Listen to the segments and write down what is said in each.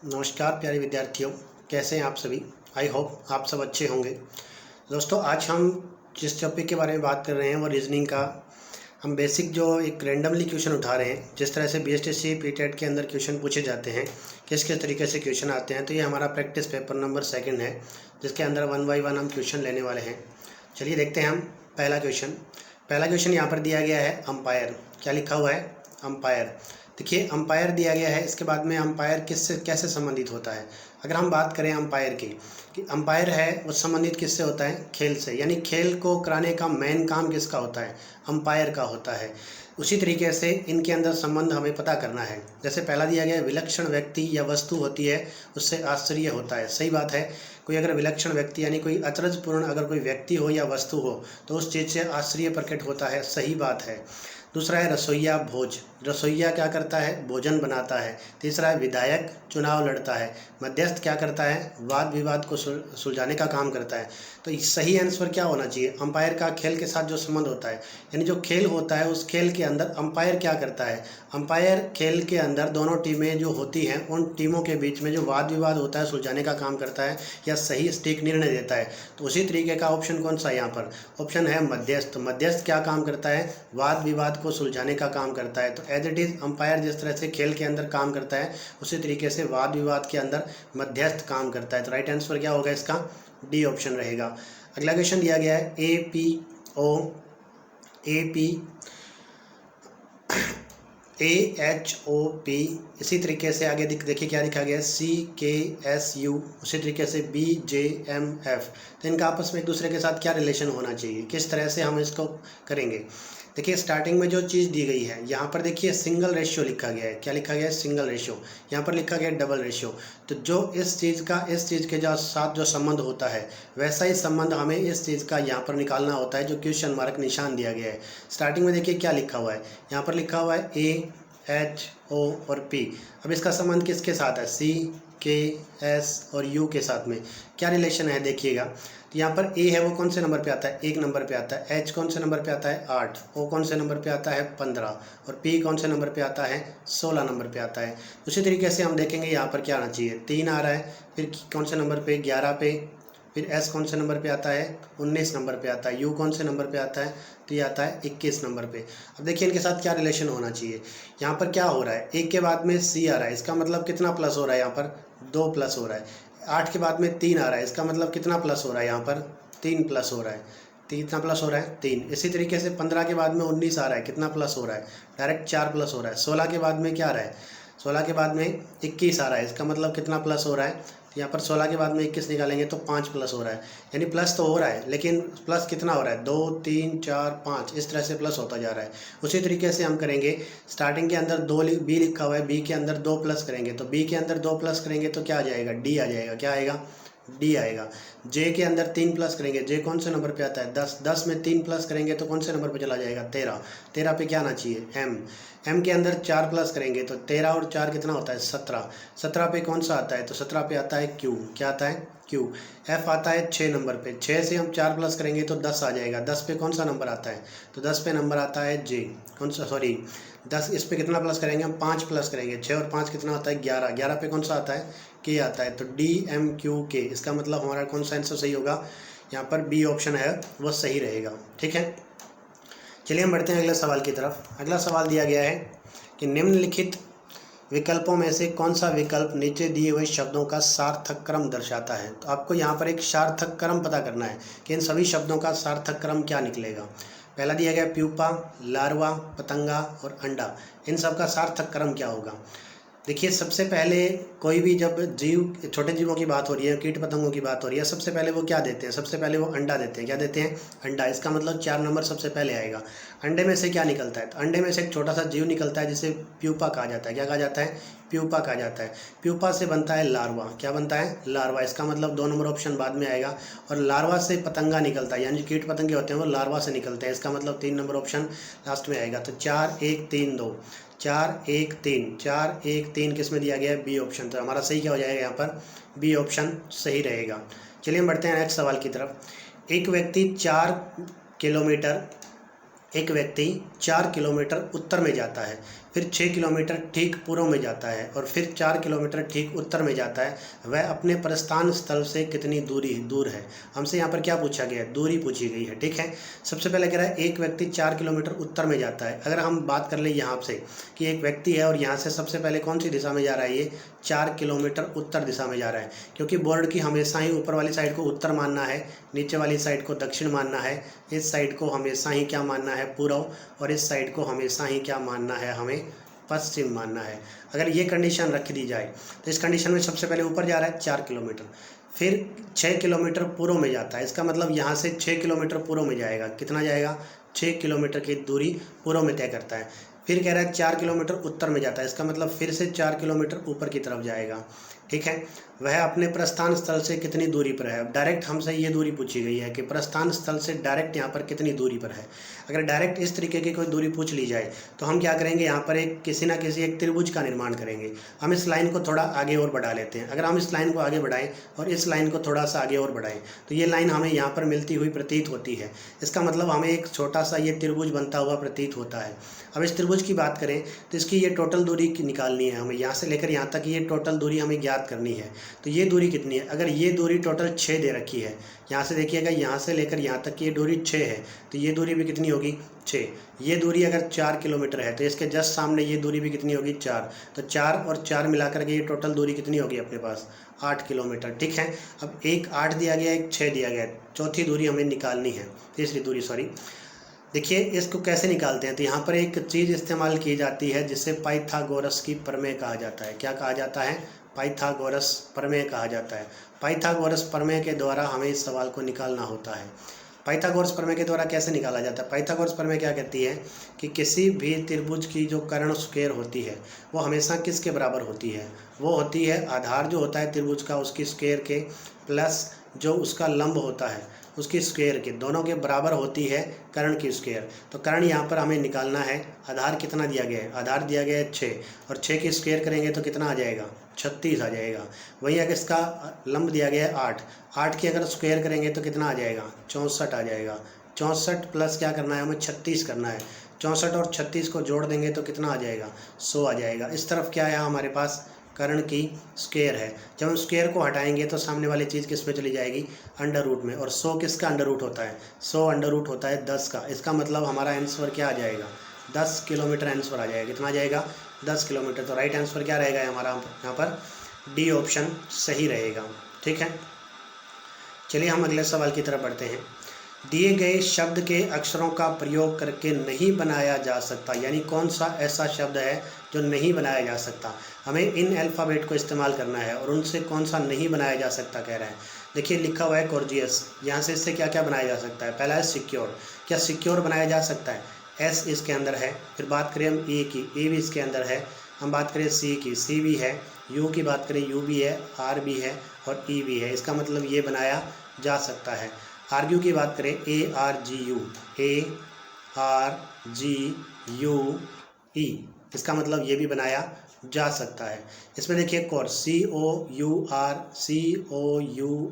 नमस्कार प्यारे विद्यार्थियों, कैसे हैं आप सभी। आई होप आप सब अच्छे होंगे। दोस्तों, आज हम जिस टॉपिक के बारे में बात कर रहे हैं वो रीजनिंग का। हम बेसिक जो एक रैंडमली क्वेश्चन उठा रहे हैं, जिस तरह से बीएसटीसी पीटेट के अंदर क्वेश्चन पूछे जाते हैं, किस किस तरीके से क्वेश्चन आते हैं। तो ये हमारा प्रैक्टिस पेपर नंबर 2 है, जिसके अंदर 1 बाय 1 हम क्वेश्चन लेने वाले हैं। चलिए देखते हैं हम पहला क्वेश्चन यहाँ पर दिया गया है अंपायर। क्या लिखा हुआ है? अंपायर। देखिए, अंपायर दिया गया है, इसके बाद में अंपायर किससे कैसे संबंधित होता है। अगर हम बात करें अंपायर की, कि अंपायर है वो संबंधित किससे होता है? खेल से। यानी खेल को कराने का मेन काम किसका होता है? अंपायर का होता है। उसी तरीके से इनके अंदर संबंध हमें पता करना है। जैसे पहला दिया गया है, विलक्षण व्यक्ति या वस्तु होती है उससे आश्चर्य होता है। सही बात है। कोई अगर विलक्षण व्यक्ति यानी कोई अचरजपूर्ण अगर कोई व्यक्ति हो या वस्तु हो तो उस चीज़ से आश्चर्य प्रकट होता है। सही बात है। दूसरा है रसोइया भोज। रसोइया क्या करता है? भोजन बनाता है। तीसरा है विधायक, चुनाव लड़ता है। मध्यस्थ क्या करता है? वाद विवाद को सुलझाने का काम करता है। तो सही आंसर क्या होना चाहिए? अंपायर का खेल के साथ जो संबंध होता है, यानी जो खेल होता है उस खेल के अंदर अंपायर क्या करता है? अंपायर खेल के अंदर दोनों टीमें जो होती हैं उन टीमों के बीच में जो वाद विवाद होता है सुलझाने का काम करता है या सही सटीक निर्णय देता है। तो उसी तरीके का ऑप्शन कौन सा है यहाँ पर? ऑप्शन है मध्यस्थ। मध्यस्थ क्या काम करता है? वाद विवाद को सुलझाने का काम करता है। तो एज इट इज़ अंपायर जिस तरह से खेल के अंदर काम करता है उसी तरीके से वाद विवाद के अंदर मध्यस्थ काम करता है। तो राइट आंसर क्या होगा इसका? डी ऑप्शन रहेगा। अगला क्वेश्चन दिया गया है AHOP। इसी तरीके से आगे देखिए क्या लिखा गया है, CKSU। उसी तरीके से BJMF। तो इनका आपस में एक दूसरे के साथ क्या रिलेशन होना चाहिए, किस तरह से हम इसको करेंगे। देखिए, स्टार्टिंग में जो चीज़ दी गई है यहाँ पर देखिए सिंगल रेशियो लिखा गया है। क्या लिखा गया है? Single ratio. यहाँ पर लिखा गया है डबल रेशियो। तो जो इस चीज़ के साथ जो संबंध होता है वैसा ही संबंध हमें इस चीज़ का यहाँ पर निकालना होता है, जो क्वेश्चन मार्क निशान दिया गया है। स्टार्टिंग में देखिए क्या लिखा हुआ है, यहाँ पर लिखा हुआ है AHO और P। अब इसका संबंध किसके साथ है? CKS और U के साथ में क्या रिलेशन है देखिएगा। तो यहाँ पर A है वो कौन से नंबर पे आता है? 1 नंबर पे आता है। H कौन से नंबर पे आता है? 8। O कौन से नंबर पे आता है? 15। और P कौन से नंबर पे आता है? 16 नंबर पे आता है। उसी तरीके से हम देखेंगे यहाँ पर क्या आना चाहिए, 3 आ रहा है। फिर कौन से नंबर पे? 11 पे। फिर S कौन से नंबर पे आता है? 19 नंबर पे आता है। U कौन से नंबर पे आता है? तो ये आता है 21 नंबर पे। अब देखिए इनके साथ क्या रिलेशन होना चाहिए। यहाँ पर क्या हो रहा है, 1 के बाद में C आ रहा है, इसका मतलब कितना प्लस हो रहा है? यहाँ पर 2 प्लस हो रहा है। 8 के बाद में 3 आ रहा है, इसका मतलब कितना प्लस हो रहा है? यहाँ पर 3 प्लस हो रहा है। कितना प्लस हो रहा है? 3। इसी तरीके से 15 के बाद में 19 आ रहा है, कितना प्लस हो रहा है? डायरेक्ट 4 प्लस हो रहा है। 16 के बाद में क्या आ रहा है? 16 के बाद में 21 आ रहा है, इसका मतलब कितना प्लस हो रहा है? यहाँ पर 16 के बाद में 21 निकालेंगे तो 5 प्लस हो रहा है। यानी प्लस तो हो रहा है, लेकिन प्लस कितना हो रहा है? 2 3 4 5, इस तरह से प्लस होता जा रहा है। उसी तरीके से हम करेंगे, स्टार्टिंग के अंदर B लिखा हुआ है, B के अंदर 2 प्लस करेंगे तो B के अंदर 2 प्लस करेंगे तो क्या आ जाएगा? D आ जाएगा। क्या आएगा? D आएगा। J के अंदर 3 प्लस करेंगे, J कौन से नंबर पे आता है? 10। 10 में 3 प्लस करेंगे तो कौन से नंबर पे चला जाएगा? 13। 13 पे क्या आना चाहिए? M के अंदर 4 प्लस करेंगे तो 13 और 4 कितना होता है? 17। 17 पे कौन सा आता है? तो 17 पे आता है Q। क्या आता है? Q। F आता है 6 नंबर पे। 6 से हम 4 प्लस करेंगे तो 10 आ जाएगा। 10 पे कौन सा नंबर आता है? तो 10 पे नंबर आता है J। कौन सा? सॉरी, 10 इस पे कितना प्लस करेंगे हम? 5 प्लस करेंगे। 6 और 5 कितना होता है? 11। 11 पे कौन सा आता है? K आता है। तो DMQK, इसका मतलब हमारा कौन सा आंसर सही होगा? यहाँ पर B ऑप्शन है वो सही रहेगा। ठीक है, चलिए हम बढ़ते हैं अगले सवाल की तरफ। अगला सवाल दिया गया है कि निम्नलिखित विकल्पों में से कौन सा विकल्प नीचे दिए हुए शब्दों का सार्थक क्रम दर्शाता है। तो आपको यहाँ पर एक सार्थक क्रम पता करना है कि इन सभी शब्दों का सार्थक क्रम क्या निकलेगा। पहला दिया गया प्यूपा, लार्वा, पतंगा और अंडा। इन सब का सार्थक क्रम क्या होगा? देखिए, सबसे पहले कोई भी जब जीव, छोटे जीवों की बात हो रही है, कीट पतंगों की बात हो रही है, सबसे पहले वो क्या देते हैं? सबसे पहले वो अंडा देते हैं। क्या देते हैं? अंडा। इसका मतलब 4 नंबर सबसे पहले आएगा। अंडे में से क्या निकलता है? तो अंडे में से एक छोटा सा जीव निकलता है जिसे प्यूपा कहा जाता है। क्या कहा जाता है? प्यूपा कहा जाता है। प्यूपा से बनता है लार्वा। क्या बनता है? लार्वा। इसका मतलब 2 नंबर ऑप्शन बाद में आएगा। और लार्वा से पतंगा निकलता है, यानी कीट पतंगे होते हैं वो लार्वा से निकलते हैं। इसका मतलब 3 नंबर ऑप्शन लास्ट में आएगा। तो 4 1 3 2, 4 1 3, 4 1 3 किस में दिया गया है? B option. तो हमारा सही क्या हो जाएगा? यहाँ पर बी ऑप्शन सही रहेगा। चलिए हम बढ़ते हैं नेक्स्ट सवाल की तरफ। एक व्यक्ति 4 किलोमीटर उत्तर में जाता है। फिर 6 किलोमीटर ठीक पूर्व में जाता है और फिर 4 किलोमीटर ठीक उत्तर में जाता है, वह अपने प्रस्थान स्थल से कितनी दूर है। हमसे यहाँ पर क्या पूछा गया है, दूरी पूछी गई है। ठीक है, सबसे पहले कह रहा है एक व्यक्ति 4 किलोमीटर उत्तर में जाता है। अगर हम बात कर ले यहाँ से कि एक व्यक्ति है और यहाँ से सबसे पहले कौन सी दिशा में जा रहा है, ये 4 किलोमीटर उत्तर दिशा में जा रहा है, क्योंकि बोर्ड की हमेशा ही ऊपर वाली साइड को उत्तर मानना है, नीचे वाली साइड को दक्षिण मानना है, इस साइड को हमेशा ही क्या मानना है, पूर्व, और इस साइड को हमेशा ही क्या मानना है, हमें पश्चिम मानना है। अगर ये कंडीशन रख दी जाए तो इस कंडीशन में सबसे पहले ऊपर जा रहा है 4 किलोमीटर, फिर 6 किलोमीटर पूर्व में जाता है। इसका मतलब यहाँ से 6 किलोमीटर पूर्व में जाएगा। कितना जाएगा, 6 किलोमीटर की दूरी पूर्व में तय करता है। फिर कह रहा है 4 किलोमीटर उत्तर में जाता है। इसका मतलब फिर से 4 किलोमीटर ऊपर की तरफ जाएगा। ठीक है, वह अपने प्रस्थान स्थल से कितनी दूरी पर है। डायरेक्ट हमसे ये दूरी पूछी गई है कि प्रस्थान स्थल से डायरेक्ट यहाँ पर कितनी दूरी पर है। अगर डायरेक्ट इस तरीके की कोई दूरी पूछ ली जाए तो हम क्या करेंगे, यहाँ पर किसी ना किसी एक त्रिभुज का निर्माण करेंगे। हम इस लाइन को थोड़ा आगे और बढ़ा लेते हैं। अगर हम इस लाइन को आगे बढ़ाएं और इस लाइन को थोड़ा सा आगे और बढ़ाएं तो ये लाइन हमें यहाँ पर मिलती हुई प्रतीत होती है। इसका मतलब हमें एक छोटा सा ये त्रिभुज बनता हुआ प्रतीत होता है। अब इस त्रिभुज की बात करें तो इसकी ये टोटल दूरी निकालनी है हमें, यहाँ से लेकर यहाँ तक ये टोटल दूरी हमें ज्ञात करनी है। तो ये दूरी कितनी है, अगर ये दूरी टोटल 6 दे रखी है, यहाँ से देखिएगा यहाँ से लेकर यहाँ तक की ये दूरी 6 है, तो ये दूरी भी कितनी होगी, 6। ये दूरी अगर 4 किलोमीटर है तो इसके जस्ट सामने ये दूरी भी कितनी होगी, 4। तो 4 और 4 मिलाकर के ये टोटल दूरी कितनी होगी अपने पास, 8 किलोमीटर। ठीक है, अब एक 8 दिया गया, एक 6 दिया गया, चौथी दूरी हमें निकालनी है, तीसरी दूरी सॉरी। देखिए इसको कैसे निकालते हैं, तो यहाँ पर एक चीज़ इस्तेमाल की जाती है जिसे पाइथागोरस की प्रमेय कहा जाता है। क्या कहा जाता है, पाइथागोरस प्रमेय कहा जाता है। पाइथागोरस प्रमेय के द्वारा हमें इस सवाल को निकालना होता है। पाइथागोरस प्रमेय के द्वारा कैसे निकाला जाता है, पाइथागोरस प्रमेय क्या कहती है कि किसी भी त्रिभुज की जो कर्ण स्क्वायर होती है वो हमेशा किसके बराबर होती है, वो होती है आधार जो होता है त्रिभुज का उसकी स्क्वायर के प्लस जो उसका लंब होता है उसकी स्क्वायर के, दोनों के बराबर होती है कर्ण की स्क्वायर। तो कर्ण यहाँ पर हमें निकालना है। आधार कितना दिया गया है, आधार दिया गया है 6, और 6 की स्क्वायर करेंगे तो कितना आ जाएगा, 36 आ जाएगा। वहीं अगर इसका लंब दिया गया है 8, 8 की अगर स्क्वायर करेंगे तो कितना आ जाएगा, 64 आ जाएगा। 64 प्लस क्या करना है हमें, 36 करना है। 64 और 36 को जोड़ देंगे तो कितना आ जाएगा, 100 आ जाएगा। इस तरफ क्या है हमारे पास, कर्ण की स्क्वायर है। जब हम स्क्वायर को हटाएंगे तो सामने वाली चीज़ किस पे चली जाएगी, अंडर रूट में। और 100 किसका अंडर रूट होता है, 100 अंडर रूट होता है 10 का। इसका मतलब हमारा आंसर क्या आ जाएगा, 10 किलोमीटर आंसर आ जाएगा। कितना आ जाएगा, 10 किलोमीटर। तो राइट आंसर क्या रहेगा हमारा यहाँ पर, डी ऑप्शन सही रहेगा। ठीक है, चलिए हम अगले सवाल की तरफ बढ़ते हैं। दिए गए शब्द के अक्षरों का प्रयोग करके नहीं बनाया जा सकता, यानी कौन सा ऐसा शब्द है जो नहीं बनाया जा सकता। हमें इन अल्फ़ाबेट को इस्तेमाल करना है और उनसे कौन सा नहीं बनाया जा सकता कह रहे हैं। देखिए लिखा हुआ है कॉर्जियस, यहाँ से इससे क्या क्या बनाया जा सकता है। पहला है सिक्योर, क्या सिक्योर बनाया जा सकता है, एस इसके अंदर है। फिर बात करें हम ए की, ए भी इसके अंदर है। हम बात करें सी की, सी भी है। यू की बात करें, यू भी है, आर भी है और ई भी है। इसका मतलब ये बनाया जा सकता है। आर्ग्यू की बात करें, A R G you, A R G you ई, इसका मतलब ये भी बनाया जा सकता है। इसमें देखिए core, C O U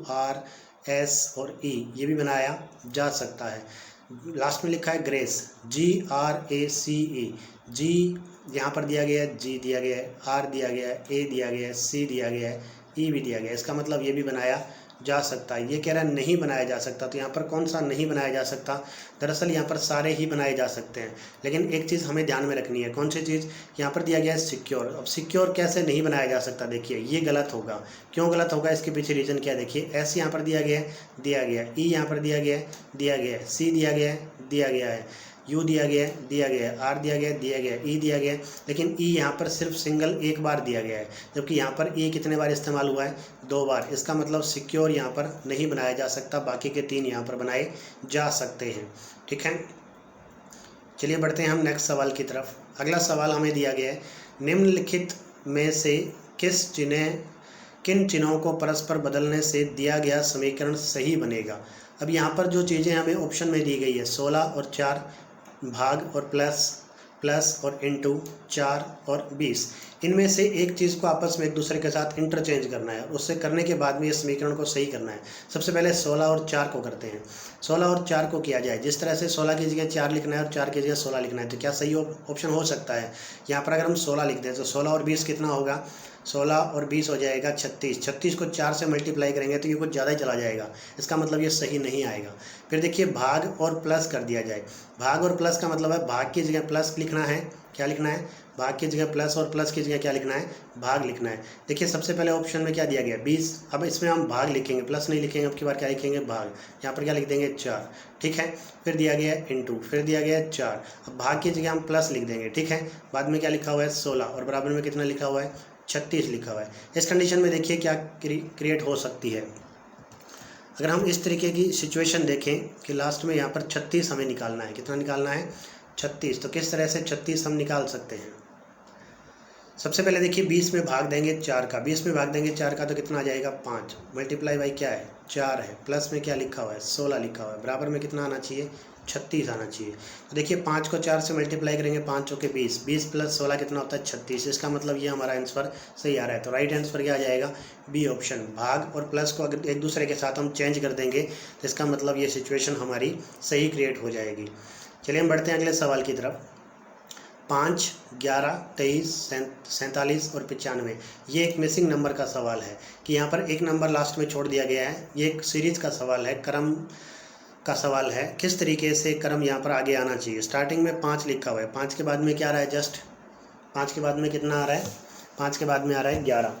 R S और ई, ये भी बनाया जा सकता है। लास्ट में लिखा है ग्रेस, GRACE, जी यहाँ पर दिया गया है, जी दिया गया है, आर दिया गया है, ए दिया गया है, सी दिया गया है, ई भी दिया गया है। इसका मतलब ये भी बनाया जा सकता है। ये कह रहा है नहीं बनाया जा सकता, तो यहाँ पर कौन सा नहीं बनाया जा सकता, दरअसल यहाँ पर सारे ही बनाए जा सकते हैं। लेकिन एक चीज़ हमें ध्यान में रखनी है, कौन सी चीज़, यहाँ पर दिया गया है सिक्योर। अब सिक्योर कैसे नहीं बनाया जा सकता, देखिए ये गलत होगा। क्यों गलत होगा, इसके पीछे रीज़न क्या, देखिए एस यहाँ पर दिया गया है, ई यहाँ पर दिया गया है, सी दिया गया है, यू दिया गया है, आर दिया गया है, ई दिया गया है। लेकिन ई यहाँ पर सिर्फ सिंगल एक बार दिया गया है, जबकि यहाँ पर ई कितने बार इस्तेमाल हुआ है, 2 बार। इसका मतलब सिक्योर यहाँ पर नहीं बनाया जा सकता, बाकी के 3 यहाँ पर बनाए जा सकते हैं। ठीक है, चलिए बढ़ते हैं हम नेक्स्ट सवाल की तरफ। अगला सवाल हमें दिया गया है, निम्नलिखित में से किन चिन्हों को परस्पर बदलने से दिया गया समीकरण सही बनेगा। अब यहाँ पर जो चीज़ें हमें ऑप्शन में दी गई है, 16 और 4 भाग और प्लस प्लस और इंटू 4 और 20, इनमें से एक चीज़ को आपस में एक दूसरे के साथ इंटरचेंज करना है। उससे करने के बाद में ये समीकरण को सही करना है। सबसे पहले 16 और 4 को करते हैं। 16 और 4 को किया जाए, जिस तरह से 16 की जगह 4 लिखना है और 4 की जगह 16 लिखना है, तो क्या सही ऑप्शन हो सकता है? यहाँ पर अगर हम 16 लिख दें तो 16 और 20 कितना होगा? 16 और 20 हो जाएगा 36। 36 को 4 से मल्टीप्लाई करेंगे तो ये कुछ ज़्यादा ही चला जाएगा, इसका मतलब ये सही नहीं आएगा। फिर देखिए भाग और प्लस कर दिया जाए। भाग और प्लस का मतलब है भाग की जगह प्लस लिखना है, क्या लिखना है? भाग की जगह प्लस और प्लस की जगह क्या लिखना है? भाग लिखना है। देखिए सबसे पहले ऑप्शन में क्या दिया गया? 20। अब इसमें हम भाग लिखेंगे, प्लस नहीं लिखेंगे, अब की बार क्या लिखेंगे? भाग। यहाँ पर क्या लिख देंगे? 4। ठीक है। फिर दिया गया है इंटू, फिर दिया गया है 4। अब भाग की जगह हम प्लस लिख देंगे। ठीक है। बाद में क्या लिखा हुआ है? 16 और बराबर में कितना लिखा हुआ है? 36 लिखा हुआ है। इस कंडीशन में देखिए क्या क्रिएट हो सकती है। अगर हम इस तरीके की सिचुएशन देखें कि लास्ट में यहाँ पर 36 हमें निकालना है, कितना निकालना है? 36। तो किस तरह से 36 हम निकाल सकते हैं? सबसे पहले देखिए 20 में भाग देंगे 4 का, 20 में भाग देंगे 4 का तो कितना आ जाएगा? 5 मल्टीप्लाई बाई क्या है? 4 है। प्लस में क्या लिखा हुआ है? 16 लिखा हुआ है। बराबर में कितना आना चाहिए? 36 आना चाहिए। तो देखिए 5 को 4 से मल्टीप्लाई करेंगे, 5 चौके 20, 20 प्लस 16 कितना होता है? 36। इसका मतलब ये हमारा आंसर सही आ रहा है। तो राइट आंसर क्या आ जाएगा? B option. भाग और प्लस को अगर एक दूसरे के साथ हम चेंज कर देंगे तो इसका मतलब ये सिचुएशन हमारी सही क्रिएट हो जाएगी। चलिए हम बढ़ते हैं अगले सवाल की तरफ। 5, 11, 23, 47 और 95, ये एक मिसिंग नंबर का सवाल है कि यहाँ पर एक नंबर लास्ट में छोड़ दिया गया है। ये एक सीरीज का सवाल है, क्रम का सवाल है। किस तरीके से क्रम यहाँ पर आगे आना चाहिए? स्टार्टिंग में 5 लिखा हुआ है, 5 के बाद में क्या आ रहा है? जस्ट 5 के बाद में कितना आ रहा है? 5 के बाद में आ रहा है 11।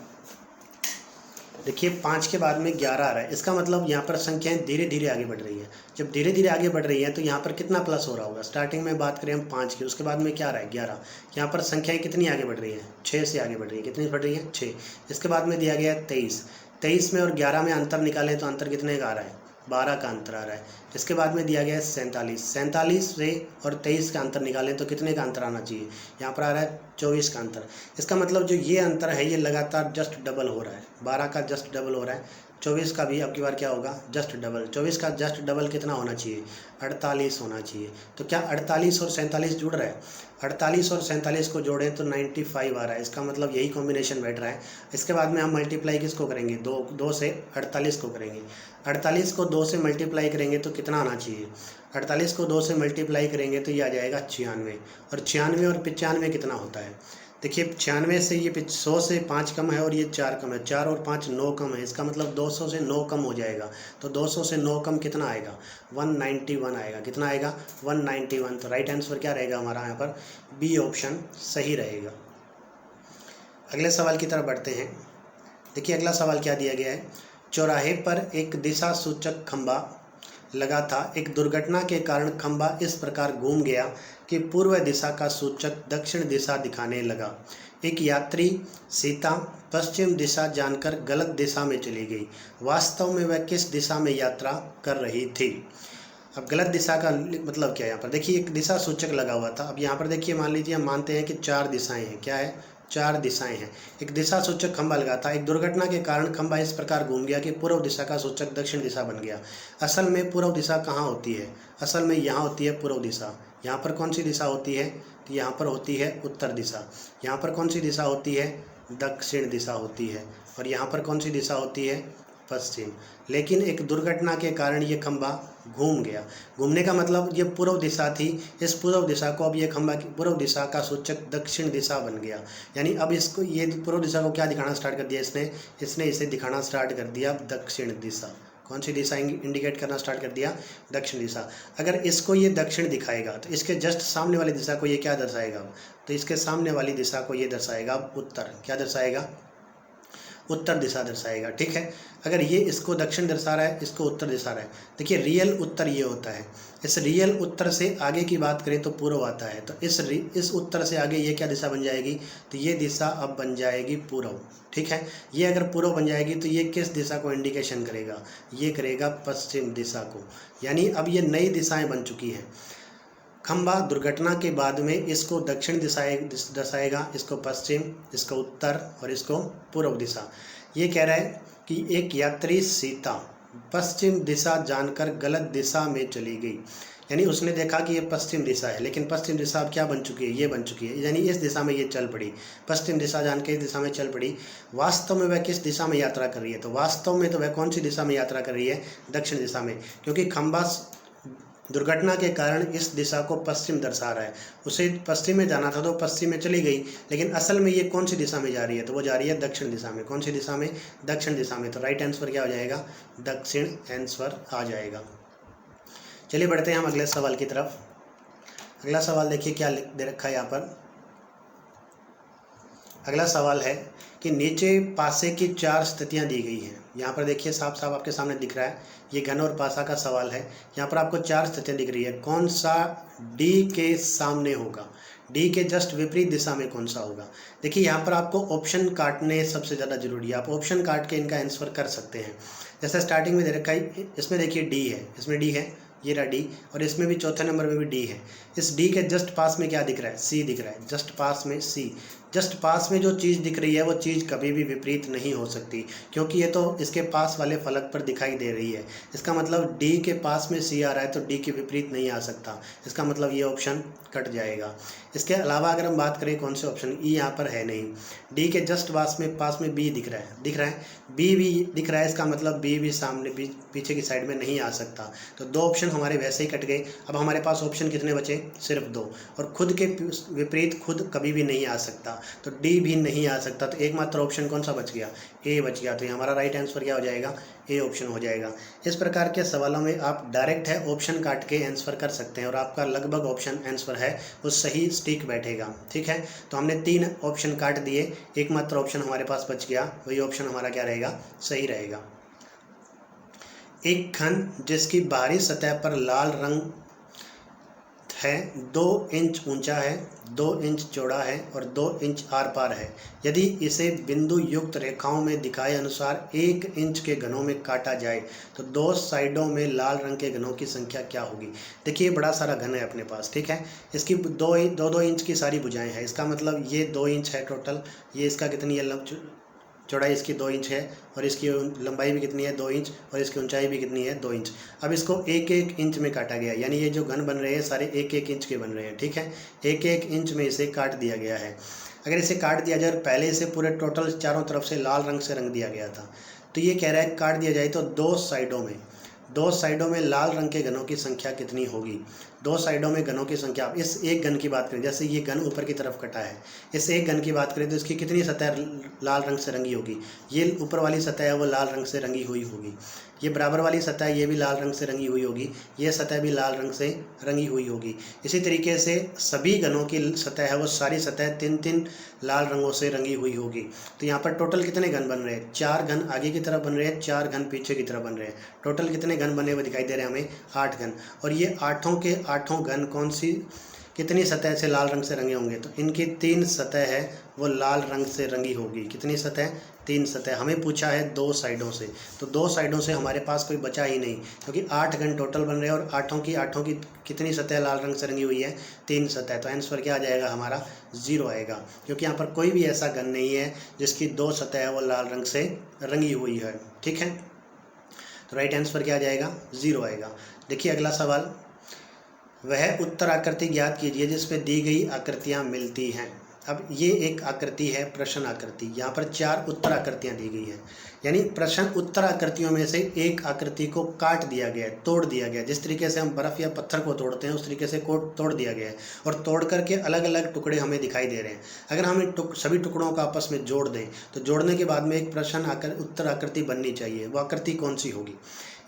देखिए 5 के बाद में 11 आ रहा है, इसका मतलब यहाँ पर संख्याएं धीरे धीरे आगे बढ़ रही हैं। जब धीरे धीरे आगे बढ़ रही हैं तो यहाँ पर कितना प्लस हो रहा होगा? स्टार्टिंग में बात करें हम 5 की, उसके बाद में क्या आ रहा है? 11। यहाँ पर संख्याएं कितनी आगे बढ़ रही हैं? 6 से आगे बढ़ रही है। कितनी बढ़ रही है? 6। इसके बाद में दिया गया है 23। 23 में और 11 में अंतर निकालें तो अंतर कितने का आ रहा है? 12 का अंतर आ रहा है। इसके बाद में दिया गया है 47। 47 से और 23 का अंतर निकालें तो कितने का अंतर आना चाहिए? यहाँ पर आ रहा है 24 का अंतर। इसका मतलब जो ये अंतर है ये लगातार जस्ट डबल हो रहा है। 12 का जस्ट डबल हो रहा है, 24 का भी अब की बार क्या होगा? Just double. 24 का जस्ट डबल कितना होना चाहिए? 48 होना चाहिए। तो क्या 48 और 47 जुड़ रहा है? 48 और 47 को जोड़ें तो 95 आ रहा है। इसका मतलब यही कॉम्बिनेशन बैठ रहा है। इसके बाद में हम मल्टीप्लाई किसको करेंगे? 2 से 48 को करेंगे। 48 को 2 से मल्टीप्लाई करेंगे तो कितना आना चाहिए? 48 को 2 से मल्टीप्लाई करेंगे तो ये आ जाएगा 96। और 96 और 95 कितना होता है? देखिए 96 से ये 100 से 5 कम है और ये 4 कम है, 4 और 5 9 कम है। इसका मतलब 200 से 9 कम हो जाएगा। तो 200 से 9 कम कितना आएगा? 191 आएगा। कितना आएगा? 191। तो राइट आंसर क्या रहेगा हमारा? यहाँ पर बी ऑप्शन सही रहेगा। अगले सवाल की तरफ बढ़ते हैं। देखिए अगला सवाल क्या दिया गया है? चौराहे पर एक दिशा सूचक खंभा लगा था। एक दुर्घटना के कारण खंभा इस प्रकार घूम गया कि पूर्व दिशा का सूचक दक्षिण दिशा दिखाने लगा। एक यात्री सीता पश्चिम दिशा जानकर गलत दिशा में चली गई। वास्तव में वह किस दिशा में यात्रा कर रही थी? अब गलत दिशा का मतलब क्या है? यहाँ पर देखिए एक दिशा सूचक लगा हुआ था। अब यहाँ पर देखिए मान लीजिए हम मानते हैं कि 4 दिशाएं हैं। क्या है? 4 दिशाएं हैं। एक दिशा सूचक खंभा लगा था। एक दुर्घटना के कारण खंभा इस प्रकार घूम गया कि पूर्व दिशा का सूचक दक्षिण दिशा बन गया। असल में पूर्व दिशा कहाँ होती है? असल में यहाँ होती है पूर्व दिशा। यहाँ पर कौन सी दिशा होती है? तो यहाँ पर होती है उत्तर दिशा। यहाँ पर कौन सी दिशा होती है? दक्षिण दिशा होती है। और यहाँ पर कौन सी दिशा होती है? पश्चिम। लेकिन एक दुर्घटना के कारण ये खंभा घूम गया। घूमने का मतलब ये पूर्व दिशा थी। इस पूर्व दिशा को अब ये खंभा की पूर्व दिशा का सूचक दक्षिण दिशा बन गया। यानी अब इसको ये पूर्व दिशा को क्या दिखाना स्टार्ट कर दिया? इसने इसे दिखाना स्टार्ट कर दिया दक्षिण दिशा। कौन सी दिशा इंडिकेट करना स्टार्ट कर दिया? दक्षिण दिशा। अगर इसको ये दक्षिण दिखाएगा तो इसके जस्ट सामने वाली दिशा को ये क्या दर्शाएगा? तो इसके सामने वाली दिशा को ये दर्शाएगा उत्तर। क्या दर्शाएगा? उत्तर दिशा दर्शाएगा। ठीक है। अगर ये इसको दक्षिण दर्शा रहा है, इसको उत्तर दर्शा रहा है। देखिए रियल उत्तर ये होता है। इस रियल उत्तर से आगे की बात करें तो पूर्व आता है। तो इस उत्तर से आगे ये क्या दिशा बन जाएगी? तो ये दिशा अब बन जाएगी पूर्व। ठीक है। ये अगर पूर्व बन जाएगी तो ये किस दिशा को इंडिकेशन करेगा? ये करेगा पश्चिम दिशा को। यानी अब ये नई दिशाएं बन चुकी हैं। खंभा दुर्घटना के बाद में इसको दक्षिण दर्शाएगा, इसको पश्चिम, इसको उत्तर और इसको पूर्व दिशा। ये कह रहा है कि एक यात्री सीता पश्चिम दिशा जानकर गलत दिशा में चली गई। यानी उसने देखा कि ये पश्चिम दिशा है, लेकिन पश्चिम दिशा अब क्या बन चुकी है, ये बन चुकी है, यानी इस दिशा में ये चल पड़ी, पश्चिम दिशा जान के इस दिशा में चल पड़ी। वास्तव में वह किस दिशा में यात्रा कर रही है, तो वास्तव में तो वह कौन सी दिशा में यात्रा कर रही है, दक्षिण दिशा में, क्योंकि खंबा दुर्घटना के कारण इस दिशा को पश्चिम दर्शा रहा है। उसे पश्चिम में जाना था तो पश्चिम में चली गई, लेकिन असल में ये कौन सी दिशा में जा रही है, तो वो जा रही है दक्षिण दिशा में। कौन सी दिशा में, दक्षिण दिशा में। तो राइट आंसर क्या हो जाएगा, दक्षिण आंसर आ जाएगा। चलिए बढ़ते हैं हम अगले सवाल की तरफ। अगला सवाल देखिए क्या दे रखा है यहाँ पर। अगला सवाल है कि नीचे पासे की 4 स्थितियां दी गई हैं। यहाँ पर देखिए साफ साफ आपके सामने दिख रहा है, ये घन और पासा का सवाल है। यहाँ पर आपको 4 स्थितियां दिख रही है, कौन सा डी के सामने होगा, डी के जस्ट विपरीत दिशा में कौन सा होगा। देखिए यहाँ पर आपको ऑप्शन काटने सबसे ज़्यादा जरूरी है, आप ऑप्शन काट के इनका आंसर कर सकते हैं। जैसे स्टार्टिंग में दे रखा है, इसमें देखिए डी है, इसमें डी है, ये रहा डी, और इसमें भी चौथे नंबर में भी डी है। इस डी के जस्ट पास में क्या दिख रहा है, सी दिख रहा है, जस्ट पास में सी। जस्ट पास में जो चीज़ दिख रही है वो चीज़ कभी भी विपरीत नहीं हो सकती, क्योंकि ये तो इसके पास वाले फलक पर दिखाई दे रही है। इसका मतलब डी के पास में सी आ रहा है तो डी के विपरीत नहीं आ सकता, इसका मतलब ये ऑप्शन कट जाएगा। इसके अलावा अगर हम बात करें कौन से ऑप्शन, ई यहाँ पर है नहीं। डी के जस्ट पास में बी दिख रहा है, दिख रहा है, बी भी दिख रहा है, इसका मतलब बी भी सामने पीछे की साइड में नहीं आ सकता। तो 2 ऑप्शन हमारे वैसे ही कट गए। अब हमारे पास ऑप्शन कितने बचे, सिर्फ 2, और खुद के विपरीत खुद कभी भी नहीं आ सकता, तो डी भी नहीं आ सकता। तो एकमात्र ऑप्शन कौन सा बच गया, ए बच गया। तो ये हमारा राइट आंसर क्या हो जाएगा, ए ऑप्शन हो जाएगा। इस प्रकार के सवालों में आप डायरेक्ट है ऑप्शन काट के आंसर कर सकते हैं, और आपका लगभग ऑप्शन आंसर है वो सही स्टिक बैठेगा। ठीक है, तो हमने 3 ऑप्शन काट दिए, एकमात्र ऑप्शन हमारे पास बच गया, वही ऑप्शन हमारा क्या रहेगा, सही रहेगा। एक घन जिसकी बाहरी सतह पर लाल रंग है, 2 इंच ऊंचा है, 2 इंच चौड़ा है और 2 इंच आर पार है। यदि इसे बिंदु युक्त रेखाओं में दिखाए अनुसार 1 इंच के घनों में काटा जाए तो 2 साइडों में लाल रंग के घनों की संख्या क्या होगी। देखिए बड़ा सारा घन है अपने पास, ठीक है, इसकी 2 इंच की सारी भुजाएं हैं, इसका मतलब ये 2 इंच है टोटल। ये इसका कितनी है, चौड़ाई इसकी 2 इंच है, और इसकी लंबाई भी कितनी है, 2 इंच, और इसकी ऊंचाई भी कितनी है, 2 इंच। अब इसको 1-1 इंच में काटा गया, यानी ये जो घन बन रहे हैं सारे 1-1 इंच के बन रहे हैं। ठीक है, 1-1 इंच में इसे काट दिया गया है। अगर इसे काट दिया जाए और पहले इसे पूरे टोटल चारों तरफ से लाल रंग से रंग दिया गया था, तो ये कह रहा है काट दिया जाए तो 2 साइडों में लाल रंग के घनों की संख्या कितनी होगी। 2 साइडों में घनों की संख्या, आप इस एक घन की बात करें, जैसे ये घन ऊपर की तरफ कटा है, इस एक घन की बात करें तो इसकी कितनी सतह लाल रंग से रंगी होगी। ये ऊपर वाली सतह है वो लाल रंग से रंगी हुई होगी, ये बराबर वाली सतह ये भी लाल रंग से रंगी हुई होगी, ये सतह भी लाल रंग से रंगी हुई होगी। इसी तरीके से सभी घनों की सतह है वो सारी सतह 3-3 लाल रंगों से रंगी हुई होगी। तो यहाँ पर टोटल कितने घन बन रहे हैं, 4 घन आगे की तरफ बन रहे हैं, 4 घन पीछे की तरफ बन रहे हैं। टोटल कितने घन बने हुए दिखाई दे रहे हैं हमें, 8 घन। और ये 8 के 8 घन कौन सी कितनी सतह से लाल रंग से रंगे होंगे, तो इनकी 3 सतह है वो लाल रंग से रंगी होगी। कितनी सतह, 3 सतह। हमें पूछा है 2 साइडों से, तो 2 साइडों से हमारे पास कोई बचा ही नहीं, क्योंकि 8 घन टोटल बन रहे हैं और 8 की कितनी सतह लाल रंग से रंगी हुई है, 3 सतह। तो आंसर क्या आ जाएगा हमारा, 0 आएगा, क्योंकि यहाँ पर कोई भी ऐसा घन नहीं है जिसकी 2 सतह है वो लाल रंग से रंगी हुई है। ठीक है, तो राइट आंसर क्या आ जाएगा, 0 आएगा। देखिए अगला सवाल, वह उत्तर आकृति ज्ञात कीजिए जिसमें दी गई आकृतियां मिलती हैं। अब ये एक आकृति है प्रश्न आकृति, यहाँ पर 4 उत्तर आकृतियां दी गई हैं, यानी प्रश्न उत्तर आकृतियों में से एक आकृति को काट दिया गया है, तोड़ दिया गया है। जिस तरीके से हम बर्फ़ या पत्थर को तोड़ते हैं उस तरीके से को तोड़ दिया गया है, और तोड़ करके अलग अलग टुकड़े हमें दिखाई दे रहे हैं। अगर हम इन सभी टुकड़ों को आपस में जोड़ दें तो जोड़ने के बाद में एक प्रश्न उत्तर आकृति बननी चाहिए। वो आकृति कौन सी होगी।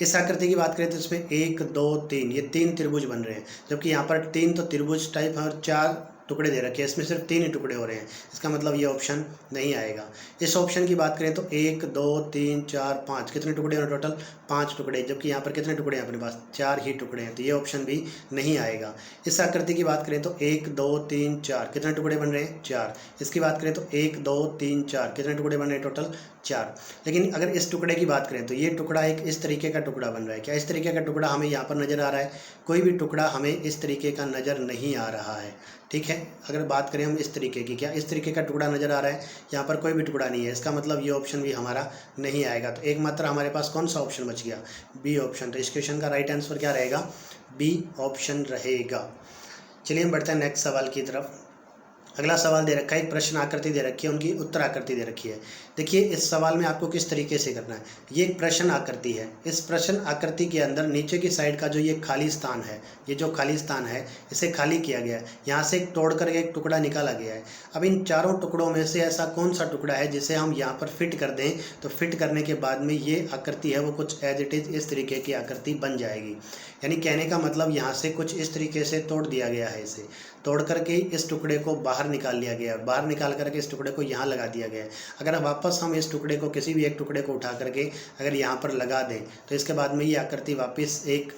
इस आकृति की बात करें तो इसमें 1, 2, 3 ये 3 त्रिभुज बन रहे हैं, जबकि यहाँ पर 3 तो त्रिभुज टाइप है और 4 टुकड़े दे रखे हैं, इसमें सिर्फ 3 ही टुकड़े हो रहे हैं। इसका मतलब ये ऑप्शन नहीं आएगा। इस ऑप्शन की बात करें तो 1, 2, 3, 4, 5 कितने टुकड़े हैं टोटल, 5 टुकड़े, जबकि यहाँ पर कितने टुकड़े हैं अपने पास, 4 ही टुकड़े हैं, तो ये ऑप्शन भी नहीं आएगा। इस आकृति की बात करें तो 1, 2, 3, 4 कितने टुकड़े बन रहे हैं, 4। इसकी बात करें तो 1, 2, 3, 4 कितने टुकड़े बन रहे हैं टोटल, 4। लेकिन अगर इस टुकड़े की बात करें तो ये टुकड़ा एक इस तरीके का टुकड़ा बन रहा है। क्या इस तरीके का टुकड़ा हमें यहाँ पर नज़र आ रहा है, कोई भी टुकड़ा हमें इस तरीके का नज़र नहीं आ रहा है। ठीक है। अगर बात करें हम इस तरीके की, क्या इस तरीके का टुकड़ा नज़र आ रहा है? यहाँ पर कोई भी टुकड़ा नहीं है, इसका मतलब ये ऑप्शन भी हमारा नहीं आएगा। तो एक मात्र हमारे पास कौन सा ऑप्शन बच गया? B option. तो इस क्वेश्चन का राइट आंसर क्या रहेगा? बी ऑप्शन रहेगा। चलिए हम बढ़ते हैं नेक्स्ट सवाल की तरफ। अगला सवाल दे रखा है, एक प्रश्न आकृति दे रखी है, उनकी उत्तर आकृति दे रखी है। देखिए इस सवाल में आपको किस तरीके से करना है। ये एक प्रश्न आकृति है। इस प्रश्न आकृति के अंदर नीचे की साइड का जो ये खाली स्थान है, ये जो खाली स्थान है इसे खाली किया गया है। यहाँ से एक तोड़ करके एक टुकड़ा निकाला गया है। अब इन चारों टुकड़ों में से ऐसा कौन सा टुकड़ा है जिसे हम यहाँ पर फिट कर दें, तो फिट करने के बाद में ये आकृति है वो कुछ एज इट इज़ इस तरीके की आकृति बन जाएगी। यानी कहने का मतलब यहाँ से कुछ इस तरीके से तोड़ दिया गया है। इसे तोड़ करके इस टुकड़े को बाहर निकाल लिया गया है। बाहर निकाल करके इस टुकड़े को यहाँ लगा दिया गया है। अगर वापस हम इस टुकड़े को, किसी भी एक टुकड़े को उठा करके अगर यहाँ पर लगा दें तो इसके बाद में ये आकृति वापस एक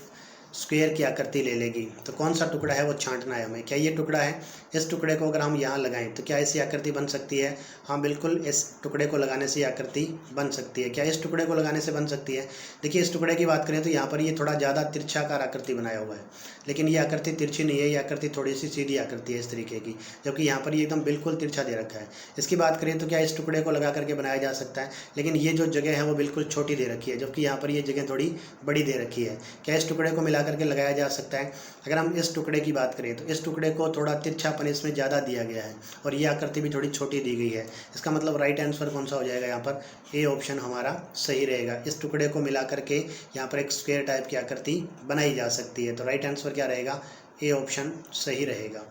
स्क्वायर की आकृति ले लेगी। तो कौन सा टुकड़ा है वो छांटना है हमें। क्या ये टुकड़ा है? इस टुकड़े को अगर हम यहाँ लगाएं तो क्या ऐसी आकृति बन सकती है? हाँ बिल्कुल, इस टुकड़े को लगाने से ये आकृति बन सकती है। क्या इस टुकड़े को लगाने से बन सकती है? देखिए इस टुकड़े की बात करें तो यहाँ पर ये थोड़ा ज़्यादा तिरछाकार आकृति बनाया हुआ है, लेकिन ये आकृति तिरछी नहीं है। ये आकृति थोड़ी सी सीधी आकृति है इस तरीके की, जबकि यहाँ पर ये एकदम बिल्कुल तिरछा दे रखा है। इसकी बात करें तो क्या इस टुकड़े को लगा करके बनाया जा सकता है, लेकिन ये जो जगह है वो बिल्कुल छोटी दे रखी है, जबकि यहाँ पर ये जगह थोड़ी बड़ी दे रखी है। क्या इस टुकड़े को मिला करके लगाया जा सकता है? अगर हम इस टुकड़े की बात करें तो इस टुकड़े को थोड़ा तिरछापन इसमें ज़्यादा दिया गया है और ये आकृति भी थोड़ी छोटी दी गई है। इसका मतलब राइट आंसर कौन सा हो जाएगा? यहाँ पर ए ऑप्शन हमारा सही रहेगा। इस टुकड़े को मिला करके यहाँ पर एक स्क्वायर टाइप की आकृति बनाई जा सकती है। तो राइट आंसर क्या रहेगा? ए ऑप्शन सही रहेगा।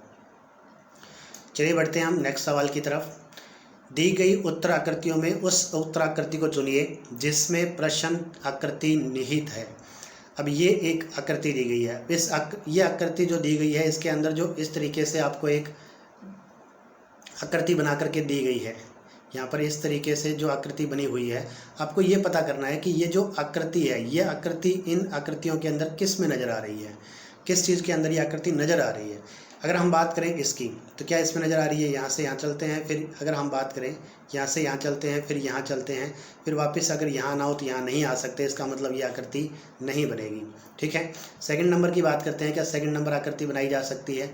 चलिए बढ़ते हैं हम नेक्स्ट सवाल की तरफ। दी गई उत्तर आकृतियों में उस उत्तर आकृति को चुनिए जिसमें प्रश्न आकृति निहित है। अब ये एक आकृति दी गई है। ये आकृति जो दी गई है इसके अंदर जो इस तरीके से आपको एक आकृति बना करके दी गई है, यहाँ पर इस तरीके से जो आकृति बनी हुई है, आपको ये पता करना है कि ये जो आकृति है, ये आकृति इन आकृतियों के अंदर किस में नज़र आ रही है, किस चीज़ के अंदर ये आकृति नज़र आ रही है। अगर हम बात करें इसकी तो क्या इसमें नज़र आ रही है? यहाँ से यहाँ चलते हैं, फिर अगर हम बात करें यहाँ से यहाँ चलते हैं, फिर यहाँ चलते हैं, फिर वापस अगर यहाँ ना हो तो यहाँ नहीं आ सकते। इसका मतलब ये आकृति नहीं बनेगी। ठीक है। सेकंड नंबर की बात करते हैं, क्या सेकंड नंबर आकृति बनाई जा सकती है?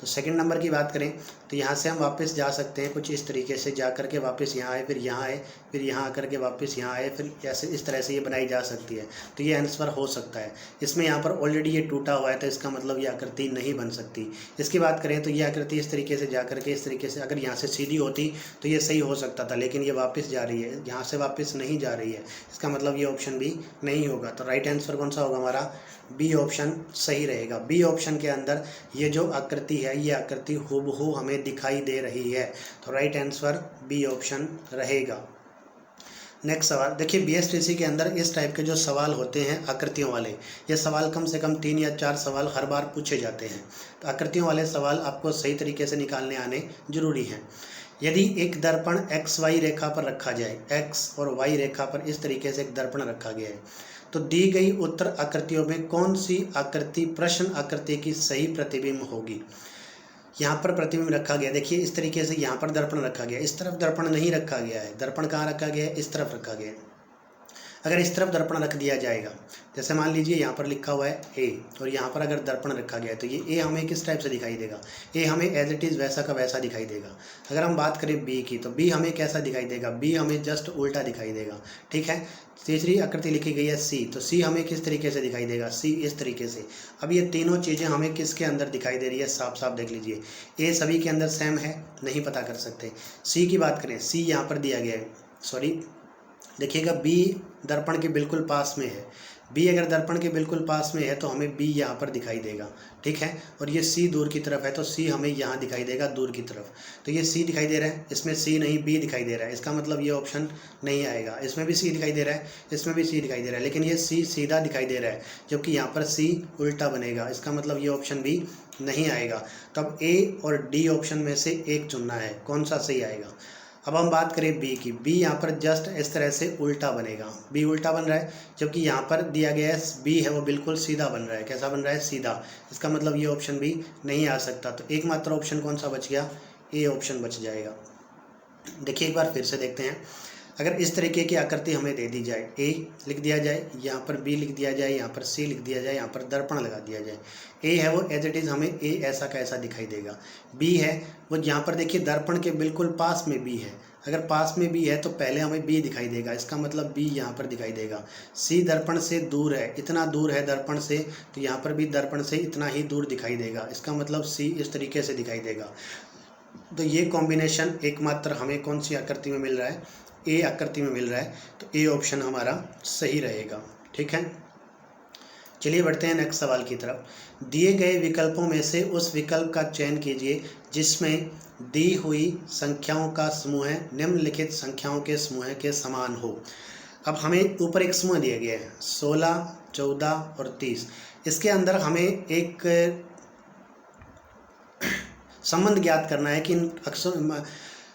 तो सेकंड नंबर की बात करें तो यहाँ से हम वापस जा सकते हैं, कुछ इस तरीके से जा करके वापस यहाँ आए, फिर यहाँ आए, फिर यहाँ आकर के वापस यहाँ आए, फिर ऐसे इस तरह से ये बनाई जा सकती है। तो ये आंसर हो सकता है। इसमें यहाँ पर ऑलरेडी ये टूटा हुआ है तो इसका मतलब ये आकृति नहीं बन सकती। इसकी बात करें तो ये आकृति इस तरीके से जा करके इस तरीके से अगर यहाँ से सीधी होती तो ये सही हो सकता था, लेकिन ये वापस जा रही है, यहाँ से वापस नहीं जा रही है। इसका मतलब ये ऑप्शन भी नहीं होगा। तो राइट आंसर कौन सा होगा हमारा? बी ऑप्शन सही रहेगा। बी ऑप्शन के अंदर ये जो आकृति है ये आकृति हूबहू हमें दिखाई दे रही है। तो राइट आंसर बी ऑप्शन रहेगा। नेक्स्ट सवाल देखिए, बीएसटीसी के अंदर इस टाइप के जो सवाल होते हैं आकृतियों वाले, ये सवाल कम से कम 3 या 4 सवाल हर बार पूछे जाते हैं। तो आकृतियों वाले सवाल आपको सही तरीके से निकालने आने जरूरी हैं। यदि एक दर्पण XY रेखा पर रखा जाए, X और Y रेखा पर इस तरीके से एक दर्पण रखा गया है, तो दी गई उत्तर आकृतियों में कौन सी आकृति प्रश्न आकृति की सही प्रतिबिंब होगी? यहाँ पर प्रतिबिंब रखा गया, देखिए इस तरीके से यहाँ पर दर्पण रखा गया, इस तरफ दर्पण नहीं रखा गया है। दर्पण कहाँ रखा गया है? इस तरफ रखा गया है। अगर इस तरफ दर्पण रख दिया जाएगा, जैसे मान लीजिए यहाँ पर लिखा हुआ है ए और यहाँ पर अगर दर्पण रखा गया है तो ये ए हमें किस टाइप से दिखाई देगा? ए हमें एज इट इज़ वैसा का वैसा दिखाई देगा। अगर हम बात करें बी की तो बी हमें कैसा दिखाई देगा? बी हमें जस्ट उल्टा दिखाई देगा। ठीक है। तीसरी आकृति लिखी गई है सी, तो सी हमें किस तरीके से दिखाई देगा? सी इस तरीके से। अब ये तीनों चीज़ें हमें किसके अंदर दिखाई दे रही है? साफ साफ देख लीजिए। ए सभी के अंदर सेम है, नहीं पता कर सकते। सी की बात करें, सी यहाँ पर दिया गया है, सॉरी देखिएगा बी दर्पण के बिल्कुल पास में है। बी अगर दर्पण के बिल्कुल पास में है तो हमें बी यहाँ पर दिखाई देगा। ठीक है। और ये सी दूर की तरफ है तो सी हमें यहाँ दिखाई देगा दूर की तरफ। तो ये सी दिखाई दे रहा है, इसमें सी नहीं बी दिखाई दे रहा है। इसका मतलब ये ऑप्शन नहीं आएगा। इसमें भी सी दिखाई दे रहा है, इसमें भी सी दिखाई दे रहा है, लेकिन ये सी सीधा दिखाई दे रहा है, जबकि यहाँ पर सी उल्टा बनेगा। इसका मतलब ये ऑप्शन भी नहीं आएगा। तब ए और डी ऑप्शन में से एक चुनना है, कौन सा सही आएगा। अब हम बात करें बी की, बी यहाँ पर जस्ट इस तरह से उल्टा बनेगा। बी उल्टा बन रहा है, जबकि यहाँ पर दिया गया है बी है वो बिल्कुल सीधा बन रहा है। कैसा बन रहा है? सीधा। इसका मतलब ये ऑप्शन भी नहीं आ सकता। तो एकमात्र ऑप्शन कौन सा बच गया? ए ऑप्शन बच जाएगा। देखिए एक बार फिर से देखते हैं। अगर इस तरीके की आकृति हमें दे दी जाए, ए लिख दिया जाए, यहाँ पर बी लिख दिया जाए, यहाँ पर सी लिख दिया जाए, यहाँ पर दर्पण लगा दिया जाए। ए है वो एज इट इज़ हमें ए ऐसा का ऐसा दिखाई देगा। बी है वो यहाँ पर देखिए दर्पण के बिल्कुल पास में बी है, अगर पास में बी है तो पहले हमें बी दिखाई देगा, इसका मतलब बी यहाँ पर दिखाई देगा। सी दर्पण से दूर है, इतना दूर है दर्पण से, तो यहाँ पर भी दर्पण से इतना ही दूर दिखाई देगा, इसका मतलब सी इस तरीके से दिखाई देगा। तो ये कॉम्बिनेशन एकमात्र हमें कौन सी आकृति में मिल रहा है, ए आकृति में मिल रहा है, तो ए ऑप्शन हमारा सही रहेगा। ठीक है, चलिए बढ़ते हैं नेक्स्ट सवाल की तरफ। दिए गए विकल्पों में से उस विकल्प का चयन कीजिए जिसमें दी हुई संख्याओं का समूह निम्नलिखित संख्याओं के समूह के समान हो। अब हमें ऊपर एक समूह दिया गया है 16, 14 और 30। इसके अंदर हमें एक संबंध ज्ञात करना है कि इन अक्षर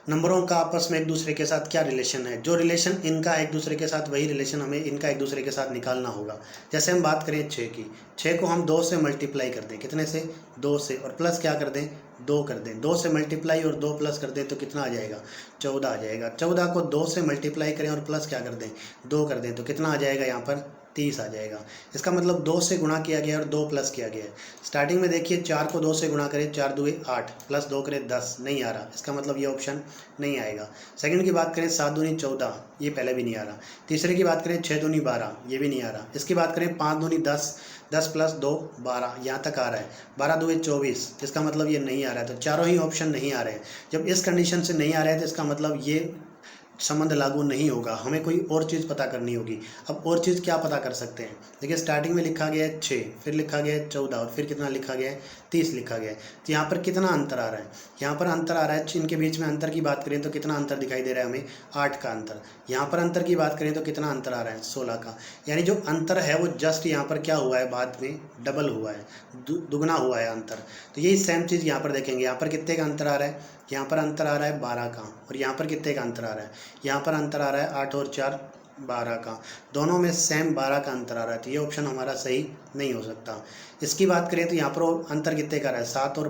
नंबरों का आपस में एक दूसरे के साथ क्या रिलेशन है। जो रिलेशन इनका एक दूसरे के साथ, वही रिलेशन हमें इनका एक दूसरे के साथ निकालना होगा। जैसे हम बात करें 6 की, 6 को हम 2 से मल्टीप्लाई कर दें, कितने से, 2 से, और प्लस क्या कर दें, 2 कर दें। 2 से मल्टीप्लाई और 2 प्लस कर दें तो कितना आ जाएगा, 14 आ जाएगा। 14 को 2 से मल्टीप्लाई करें और प्लस क्या कर दें, 2 कर दें तो कितना आ जाएगा, यहाँ पर 30 आ जाएगा। इसका मतलब 2 से गुणा किया गया और 2 प्लस किया गया है। स्टार्टिंग में देखिए 4 को 2 से गुणा करें, 4 दूए 8 प्लस 2 करें 10, नहीं आ रहा, इसका मतलब ये ऑप्शन नहीं आएगा। सेकंड की बात करें 7 दूनी 14, ये पहले भी नहीं आ रहा। तीसरे की बात करें 6 दूनी 12, ये भी नहीं आ रहा। इसकी बात करें 5 दूनी 10, 10 प्लस 2 12, यहाँ तक आ रहा है। 12 दूए 24, इसका मतलब ये नहीं आ रहा है। तो चारों ही ऑप्शन नहीं आ रहे हैं। जब इस कंडीशन से नहीं आ रहे हैं तो इसका मतलब ये संबंध लागू नहीं होगा, हमें कोई और चीज़ पता करनी होगी। अब और चीज़ क्या पता कर सकते हैं, देखिए स्टार्टिंग में लिखा गया है 6, फिर लिखा गया है 14 और फिर कितना लिखा गया है, 30 लिखा गया है। तो यहाँ पर कितना अंतर आ रहा है, यहाँ पर अंतर आ रहा है, इनके बीच में अंतर की बात करें तो कितना अंतर दिखाई दे रहा है हमें, 8 का अंतर। यहाँ पर अंतर की बात करें तो कितना अंतर आ रहा है, 16 का। यानी जो अंतर है वो जस्ट यहाँ पर क्या हुआ है, बाद में डबल हुआ है, दुगना हुआ है अंतर। तो यही सेम चीज़ यहाँ पर देखेंगे, यहाँ पर कितने का अंतर आ रहा है, यहाँ पर अंतर आ रहा है 12 का, और यहाँ पर कितने का अंतर आ रहा है, यहाँ पर अंतर आ रहा है 8 और 4 12 का। दोनों में सेम 12 का अंतर आ रहा है, तो ये ऑप्शन हमारा सही नहीं हो सकता। इसकी बात करें तो यहाँ पर अंतर कितने का आ रहा है, 7 और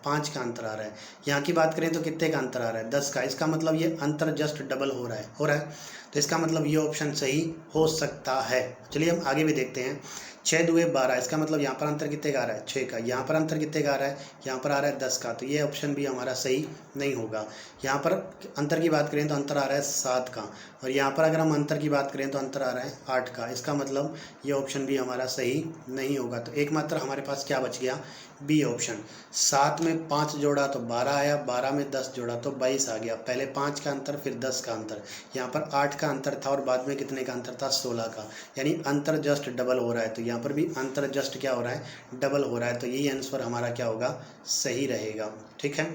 5 का अंतर आ रहा है। यहाँ की बात करें तो कितने का अंतर आ रहा है, 10 का। इसका मतलब ये अंतर जस्ट डबल हो रहा है। तो इसका मतलब ये ऑप्शन सही हो सकता है। चलिए हम आगे भी देखते हैं। 6 दूए 12, इसका मतलब यहाँ पर अंतर कितने का आ रहा है, 6 का। यहाँ पर अंतर कितने का आ रहा है, यहाँ पर आ रहा है 10 का। तो ये ऑप्शन भी हमारा सही नहीं होगा। यहाँ पर अंतर की बात करें तो अंतर आ रहा है 7 का, और यहाँ पर अगर हम अंतर की बात करें तो अंतर आ रहा है 8 का। इसका मतलब ये ऑप्शन भी हमारा सही नहीं होगा। तो एकमात्र हमारे पास क्या बच गया, बी ऑप्शन। 7 में 5 जोड़ा तो 12 आया, 12 में 10 जोड़ा तो 22 आ गया। पहले 5 का अंतर, फिर 10 का अंतर। यहाँ पर 8 का अंतर था और बाद में कितने का अंतर था, 16 का। यानी अंतर जस्ट डबल हो रहा है। तो यहाँ पर भी अंतर जस्ट क्या हो रहा है, डबल हो रहा है। तो यही आंसर हमारा क्या होगा, सही रहेगा। ठीक है,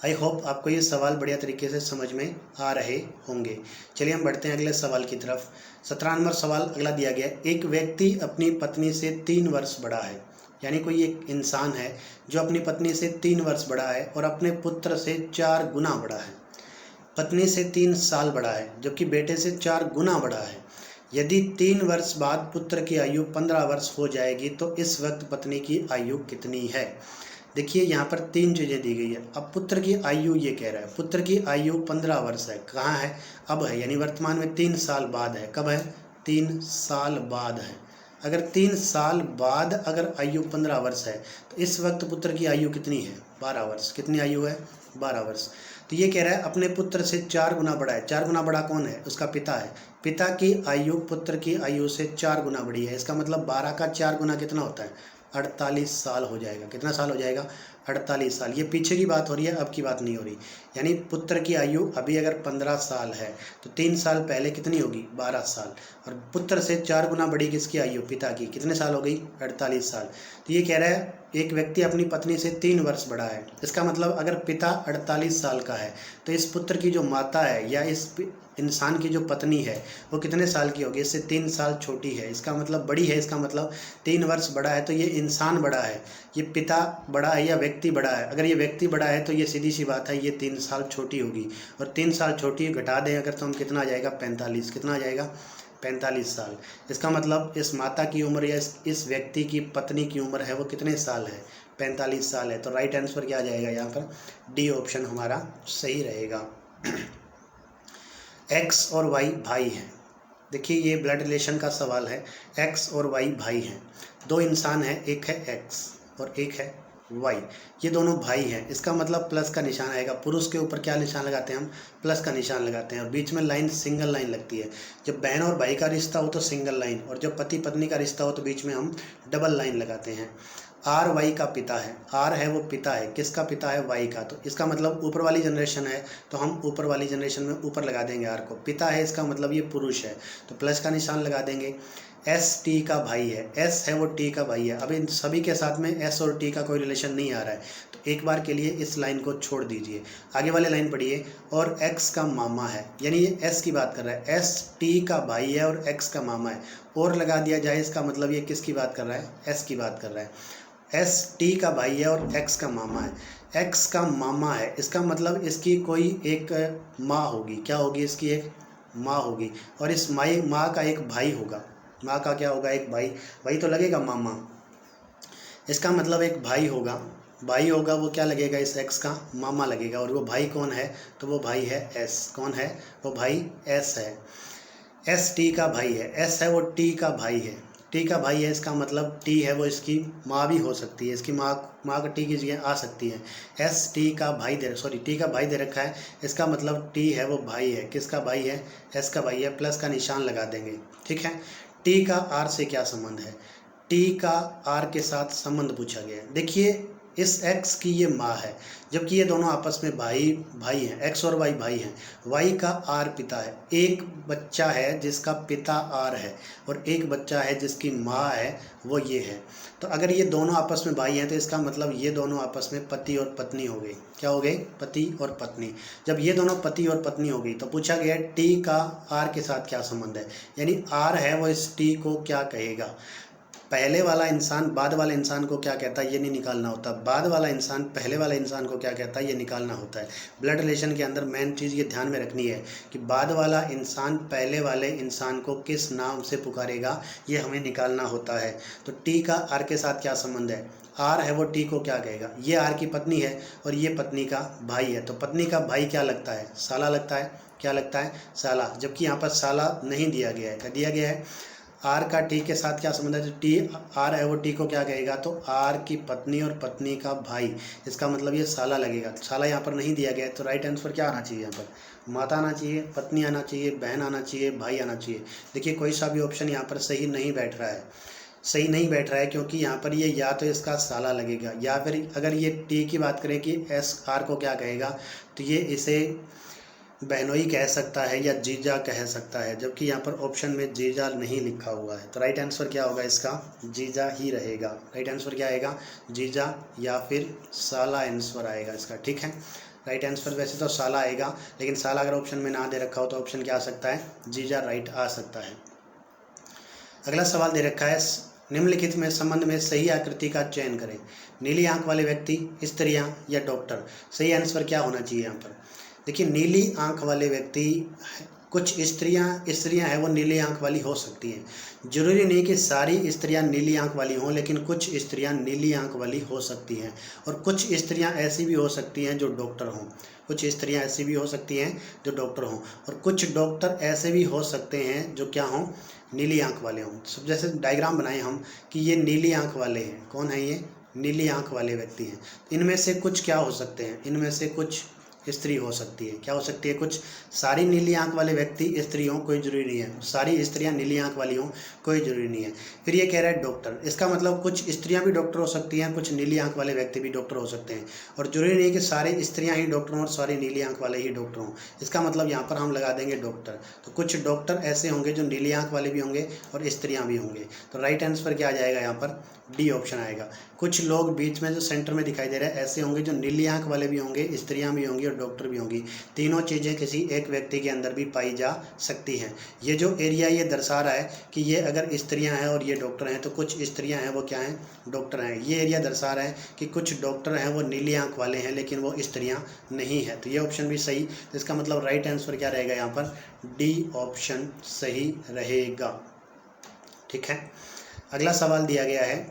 आई होप आपको ये सवाल बढ़िया तरीके से समझ में आ रहे होंगे। चलिए हम बढ़ते हैं अगले सवाल की तरफ। 17 नंबर सवाल अगला दिया गया है। एक व्यक्ति अपनी पत्नी से 3 वर्ष बड़ा है, यानी कोई एक इंसान है जो अपनी पत्नी से 3 वर्ष बड़ा है और अपने पुत्र से 4 गुना बड़ा है। पत्नी से 3 साल बड़ा है जबकि बेटे से 4 गुना बड़ा है। यदि 3 वर्ष बाद पुत्र की आयु 15 वर्ष हो जाएगी तो इस वक्त पत्नी की आयु कितनी है। देखिए यहाँ पर 3 चीज़ें दी गई है। अब पुत्र की आयु ये कह रहा है, पुत्र की आयु 15 वर्ष है, कहाँ है, अब है, यानी वर्तमान में 3 साल बाद है। कब है, 3 साल बाद है। अगर 3 साल बाद अगर आयु 15 वर्ष है तो इस वक्त पुत्र की आयु कितनी है, 12 वर्ष। कितनी आयु है, 12 वर्ष। तो ये कह रहा है अपने पुत्र से 4 गुना बड़ा है। 4 गुना बड़ा कौन है, उसका पिता है। पिता की आयु पुत्र की आयु से 4 गुना बड़ी है। इसका मतलब 12 का 4 गुना कितना होता है, 48 साल हो जाएगा। कितना साल हो जाएगा, 48 साल। ये पीछे की बात हो रही है, अब की बात नहीं हो रही। यानी पुत्र की आयु अभी अगर 15 साल है तो 3 साल पहले कितनी होगी, 12 साल। और पुत्र से 4 गुना बड़ी किसकी आयु, पिता की। कितने साल हो गई, 48 साल। तो ये कह रहा है एक व्यक्ति अपनी पत्नी से 3 वर्ष बड़ा है। इसका मतलब अगर पिता 48 साल का है तो इस पुत्र की जो माता है या इस इंसान की जो पत्नी है वो कितने साल की होगी, इससे 3 साल छोटी है। इसका मतलब बड़ी है, इसका मतलब 3 वर्ष बड़ा है। तो ये इंसान बड़ा है, ये पिता बड़ा है या व्यक्ति बड़ा है। अगर ये व्यक्ति बड़ा है तो ये सीधी सी बात है, ये 3 साल छोटी होगी। और 3 साल छोटी घटा दें अगर तो हम कितना आ जाएगा, 45। कितना आ जाएगा, 45 साल। इसका मतलब इस माता की उम्र या इस व्यक्ति की पत्नी की उम्र है वो कितने साल है, 45 साल है। तो राइट आंसर क्या आ जाएगा यहाँ पर, डी ऑप्शन हमारा सही रहेगा। एक्स और वाई भाई हैं। देखिए ये ब्लड रिलेशन का सवाल है। एक्स और वाई भाई हैं, दो इंसान हैं, एक है एक्स और एक है वाई, ये दोनों भाई हैं। इसका मतलब प्लस का निशान आएगा। पुरुष के ऊपर क्या निशान लगाते हैं हम? प्लस का निशान लगाते हैं, और बीच में लाइन सिंगल लाइन लगती है। जब बहन और भाई का रिश्ता हो तो सिंगल लाइन, और जब पति पत्नी का रिश्ता हो तो बीच में हम डबल लाइन लगाते हैं। आर वाई का पिता है, आर है वो पिता है, किसका पिता है? वाई का। तो इसका मतलब ऊपर वाली जनरेशन है, तो हम ऊपर वाली जनरेशन में ऊपर लगा देंगे आर को। पिता है इसका मतलब ये पुरुष है, तो प्लस का निशान लगा देंगे। एस टी का भाई है, एस है वो टी का भाई है। अब इन सभी के साथ में एस और टी का कोई रिलेशन नहीं आ रहा है, तो एक बार के लिए इस लाइन को छोड़ दीजिए। आगे वाले लाइन पढ़िए। और एक्स का मामा है, यानी ये एस की बात कर रहा है। एस टी का भाई है और एक्स का मामा है, और लगा दिया जाए, इसका मतलब ये किसकी बात कर रहा है? एस की बात कर रहा है। एस टी का भाई है और एक्स का मामा है। एक्स का मामा है, इसका मतलब इसकी कोई एक माँ होगी। क्या होगी? इसकी एक माँ होगी, और इस माँ का एक भाई होगा। माँ का क्या होगा? एक भाई। भाई तो लगेगा मामा, इसका मतलब एक भाई होगा। भाई होगा वो क्या लगेगा? इस एक्स का मामा लगेगा। और वो भाई कौन है? तो वो भाई है एस। कौन है? वो भाई एस है। एस टी का भाई है, एस है वो टी का भाई है। टी का भाई है, इसका मतलब टी है वो इसकी माँ भी हो सकती है, इसकी माँ का टी की जगह आ सकती है। एस टी का भाई टी का भाई दे रखा है, इसका मतलब टी है वो भाई है। किसका भाई है? एस का भाई है। प्लस का निशान लगा देंगे, ठीक है। टी का आर से क्या संबंध है? टी का आर के साथ संबंध पूछा गया है। देखिए इस एक्स की ये माँ है, जबकि ये दोनों आपस में भाई हैं, एक्स और वाई भाई हैं। वाई का आर पिता है। एक बच्चा है जिसका पिता आर है, और एक बच्चा है जिसकी माँ है वो ये है। तो अगर ये दोनों आपस में भाई हैं तो इसका मतलब ये दोनों आपस में पति और पत्नी हो गई। क्या हो गई? पति और पत्नी। जब ये दोनों पति और पत्नी हो गई तो पूछा गया टी का आर के साथ क्या संबंध है, यानी आर है वो इस टी को क्या कहेगा। पहले वाला इंसान बाद वाले इंसान को क्या कहता है ये नहीं निकालना होता, बाद वाला इंसान पहले वाले इंसान को क्या कहता है ये निकालना होता है। ब्लड रिलेशन के अंदर मेन चीज़ ये ध्यान में रखनी है कि बाद वाला इंसान पहले वाले इंसान को किस नाम से पुकारेगा, ये हमें निकालना होता है। तो टी का आर के साथ क्या संबंध है? आर है वो टी को क्या कहेगा? ये आर की पत्नी है और ये पत्नी का भाई है, तो पत्नी का भाई क्या लगता है? साला लगता है। क्या लगता है? साला। जबकि यहाँ पर साला नहीं दिया गया है, क्या दिया गया है? आर का टी के साथ क्या संबंध है? जो टी आर है वो टी को क्या कहेगा? तो आर की पत्नी और पत्नी का भाई, इसका मतलब ये साला लगेगा। साला यहाँ पर नहीं दिया गया है, तो राइट आंसर क्या आना चाहिए? यहाँ पर माता आना चाहिए, पत्नी आना चाहिए, बहन आना चाहिए, भाई आना चाहिए। देखिए कोई सा भी ऑप्शन यहाँ पर सही नहीं बैठ रहा है, सही नहीं बैठ रहा है, क्योंकि यहाँ पर ये या तो इसका साला लगेगा, या फिर अगर ये टी की बात करें कि एस आर को क्या कहेगा, तो ये इसे बहनोई कह सकता है या जीजा कह सकता है, जबकि यहाँ पर ऑप्शन में जीजा नहीं लिखा हुआ है। तो राइट आंसर क्या होगा इसका? जीजा ही रहेगा। राइट आंसर क्या आएगा? जीजा या फिर साला आंसर आएगा इसका, ठीक है। राइट आंसर वैसे तो साला आएगा, लेकिन साला अगर ऑप्शन में ना दे रखा हो तो ऑप्शन क्या आ सकता है? जीजा राइट आ सकता है। अगला सवाल दे रखा है, निम्नलिखित में संबंध में सही आकृति का चयन करें। नीली आंख वाले व्यक्ति, स्त्रियां या डॉक्टर। सही आंसर क्या होना चाहिए यहाँ पर? देखिए नीली आंख वाले व्यक्ति, कुछ स्त्रियां हैं वो नीली आंख वाली हो सकती हैं। जरूरी नहीं कि सारी स्त्रियां नीली आंख वाली हों, लेकिन कुछ स्त्रियां नीली आंख वाली हो सकती हैं। और कुछ स्त्रियां ऐसी भी हो सकती हैं जो डॉक्टर हों। कुछ स्त्रियां ऐसी भी हो सकती हैं जो डॉक्टर हों, और कुछ डॉक्टर ऐसे भी हो सकते हैं जो क्या हों? नीली आंख वाले हों। सब जैसे डायग्राम बनाए हम कि ये नीली आंख वाले हैं। कौन है ये? नीली आंख वाले व्यक्ति हैं। इनमें से कुछ क्या हो सकते हैं? इनमें से कुछ स्त्री हो सकती है। क्या हो सकती है? कुछ। सारी नीली आंख वाले व्यक्ति स्त्री हों कोई जरूरी नहीं है, सारी स्त्रियां नीली आंख वाली हों कोई जरूरी नहीं है। फिर ये कह रहा है डॉक्टर, इसका मतलब कुछ स्त्रियां भी डॉक्टर हो सकती हैं, कुछ नीली आंख वाले व्यक्ति भी डॉक्टर हो सकते हैं, और जरूरी नहीं है कि सारे स्त्रियां ही डॉक्टर हों और सारी नीली आंख वाले ही डॉक्टर हों। इसका मतलब यहाँ पर हम लगा देंगे डॉक्टर। तो कुछ डॉक्टर ऐसे होंगे जो नीली आंख वाले भी होंगे और स्त्रियाँ भी होंगे। तो राइट आंसर क्या आ जाएगा यहाँ पर? डी ऑप्शन आएगा। कुछ लोग बीच में जो सेंटर में दिखाई दे रहा है ऐसे होंगे जो नीली आंख वाले भी होंगे, स्त्रियां भी होंगी और डॉक्टर भी होंगी। तीनों चीज़ें किसी एक व्यक्ति के अंदर भी पाई जा सकती हैं। ये जो एरिया ये दर्शा रहा है कि ये अगर स्त्रियां हैं और ये डॉक्टर हैं, तो कुछ स्त्रियां हैं वो क्या हैं? डॉक्टर हैं। ये एरिया दर्शा रहा है कि कुछ डॉक्टर हैं वो नीली आंख वाले हैं लेकिन वो स्त्रियाँ नहीं हैं। तो ये ऑप्शन भी सही। तो इसका मतलब राइट आंसर क्या रहेगा यहाँ पर? डी ऑप्शन सही रहेगा, ठीक है। अगला सवाल दिया गया है,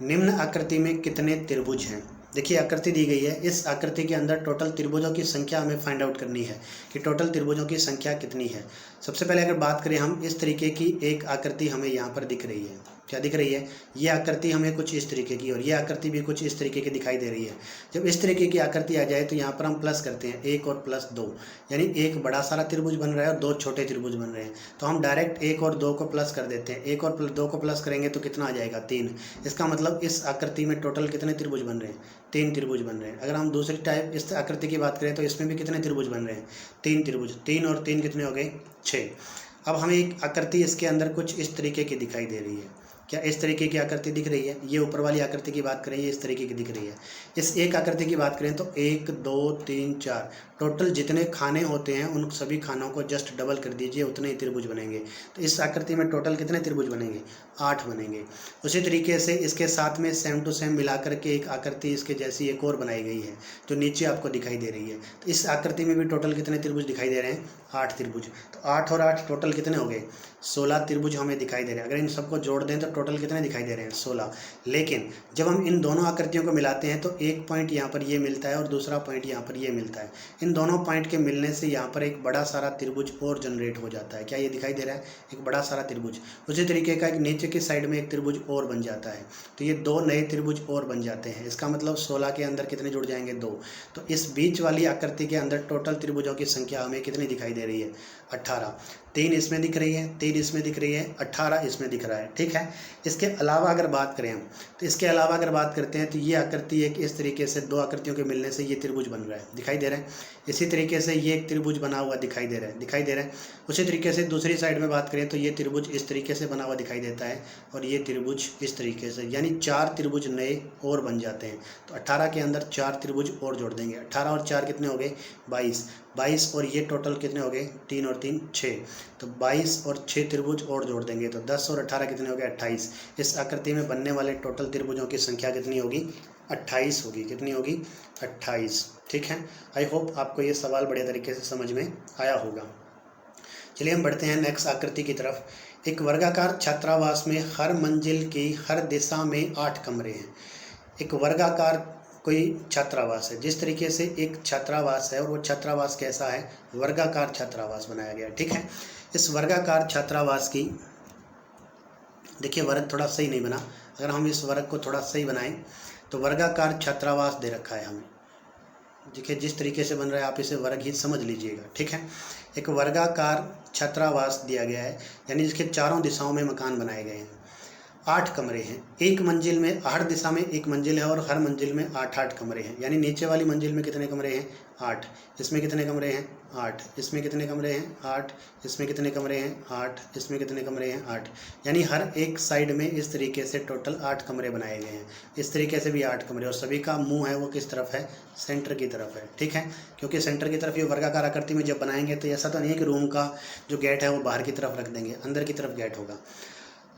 निम्न आकृति में कितने त्रिभुज हैं? देखिए आकृति दी गई है, इस आकृति के अंदर टोटल त्रिभुजों की संख्या हमें फाइंड आउट करनी है कि टोटल त्रिभुजों की संख्या कितनी है। सबसे पहले अगर बात करें हम, इस तरीके की एक आकृति हमें यहाँ पर दिख रही है। क्या दिख रही है? ये आकृति हमें कुछ इस तरीके की और ये आकृति भी कुछ इस तरीके की दिखाई दे रही है। जब इस तरीके की आकृति आ जाए तो यहाँ पर हम प्लस करते हैं 1 और प्लस 2, यानी एक बड़ा सारा त्रिभुज बन रहा है और 2 छोटे त्रिभुज बन रहे हैं। तो हम डायरेक्ट 1 और 2 को प्लस कर देते हैं। 1 और 2 को प्लस करेंगे तो कितना आ जाएगा? 3। इसका मतलब इस आकृति में टोटल कितने त्रिभुज बन रहे हैं? 3 त्रिभुज बन रहे हैं। अगर हम दूसरी टाइप इस आकृति की बात करें तो इसमें भी कितने त्रिभुज बन रहे हैं? 3 त्रिभुज। 3 और 3 कितने हो गए? 6। अब हमें एक आकृति इसके अंदर कुछ इस तरीके की दिखाई दे रही है। क्या इस तरीके की आकृति दिख रही है? ये ऊपर वाली आकृति की बात करें, ये इस तरीके की दिख रही है। इस एक आकृति की बात करें तो 1 2 3 4 टोटल जितने खाने होते हैं उन सभी खानों को जस्ट डबल कर दीजिए, उतने ही त्रिभुज बनेंगे। तो इस आकृति में टोटल कितने त्रिभुज बनेंगे? 8 बनेंगे। उसी तरीके से इसके साथ में सेम टू सेम मिला करके एक आकृति इसके जैसी एक और बनाई गई है जो नीचे आपको दिखाई दे रही है। तो इस आकृति में भी टोटल कितने त्रिभुज दिखाई दे रहे हैं? 8 त्रिभुज। तो 8 और 8 टोटल कितने हो गए? 16 त्रिभुज हमें दिखाई दे रहे हैं। अगर इन सबको जोड़ दें तो टोटल कितने दिखाई दे रहे हैं? 16। लेकिन जब हम इन दोनों आकृतियों को मिलाते हैं तो एक पॉइंट यहाँ पर ये मिलता है और दूसरा पॉइंट यहाँ पर ये मिलता है। इन दोनों पॉइंट के मिलने से यहाँ पर एक बड़ा सारा त्रिभुज और जनरेट हो जाता है। क्या ये दिखाई दे रहा है? एक बड़ा सारा त्रिभुज। उसी तरीके का एक नीचे की साइड में एक त्रिभुज और बन जाता है। तो ये 2 नए त्रिभुज और बन जाते हैं। इसका मतलब 16 के अंदर कितने जुड़ जाएंगे? 2। तो इस बीच वाली आकृति के अंदर टोटल त्रिभुजों की संख्या हमें कितनी दिखाई दे रही है? 18। 3 इसमें दिख रही है, 3 इसमें दिख रही है, 18 इसमें दिख रहा है। ठीक है। इसके अलावा अगर बात करें हम, तो इसके अलावा अगर बात करते हैं तो ये आकृति एक इस तरीके से 2 आकृतियों के मिलने से ये त्रिभुज बन रहा है, दिखाई दे रहा है। इसी तरीके से ये एक त्रिभुज बना हुआ दिखाई दे रहा है। उसी तरीके से दूसरी साइड में बात करें तो ये त्रिभुज इस तरीके से बना हुआ दिखाई देता है और ये त्रिभुज इस तरीके से, यानी 4 त्रिभुज नए और बन जाते हैं। तो 18 के अंदर 4 त्रिभुज और जोड़ देंगे। 18 और 4 कितने हो गए? 22। 22 और ये टोटल कितने हो गए? 3 और 3 6। तो 22 और 6 त्रिभुज और जोड़ देंगे तो 10 और 18 कितने हो गए? 28। इस आकृति में बनने वाले टोटल त्रिभुजों की संख्या कितनी होगी? 28 होगी। कितनी होगी? 28। ठीक है। आई होप आपको ये सवाल बढ़िया तरीके से समझ में आया होगा। चलिए हम बढ़ते हैं नेक्स्ट आकृति की तरफ। एक वर्गाकार छात्रावास में हर मंजिल की हर दिशा में 8 कमरे हैं। एक वर्गाकार कोई छात्रावास है, जिस तरीके से एक छात्रावास है और वो छात्रावास कैसा है? वर्गाकार छात्रावास बनाया गया। ठीक है। इस वर्गाकार छात्रावास की, देखिए वर्ग थोड़ा सही नहीं बना, अगर हम इस वर्ग को थोड़ा सही बनाएं तो वर्गाकार छात्रावास दे रखा है हमें। देखिए जिस तरीके से बन रहा है आप इसे वर्ग ही समझ लीजिएगा। ठीक है। एक वर्गाकार छात्रावास दिया गया है, यानी इसके चारों दिशाओं में मकान बनाए गए हैं। 8 कमरे हैं। एक मंजिल में, हर दिशा में एक मंजिल है और हर मंजिल में 8-8 कमरे हैं। यानी नीचे वाली मंजिल में कितने कमरे हैं? 8। इसमें कितने कमरे हैं? 8। इसमें कितने कमरे हैं? 8। इसमें कितने कमरे हैं? 8। इसमें कितने कमरे हैं? 8। यानी हर एक साइड में इस तरीके से टोटल 8 कमरे बनाए गए हैं। इस तरीके से भी 8 कमरे, और सभी का मुंह है वो किस तरफ है? सेंटर की तरफ है। ठीक है। क्योंकि सेंटर की तरफ ये वर्गाकार आकृति में जब बनाएंगे तो ऐसा तो नहीं है कि रूम का जो गेट है वो बाहर की तरफ रख देंगे, अंदर की तरफ गेट होगा।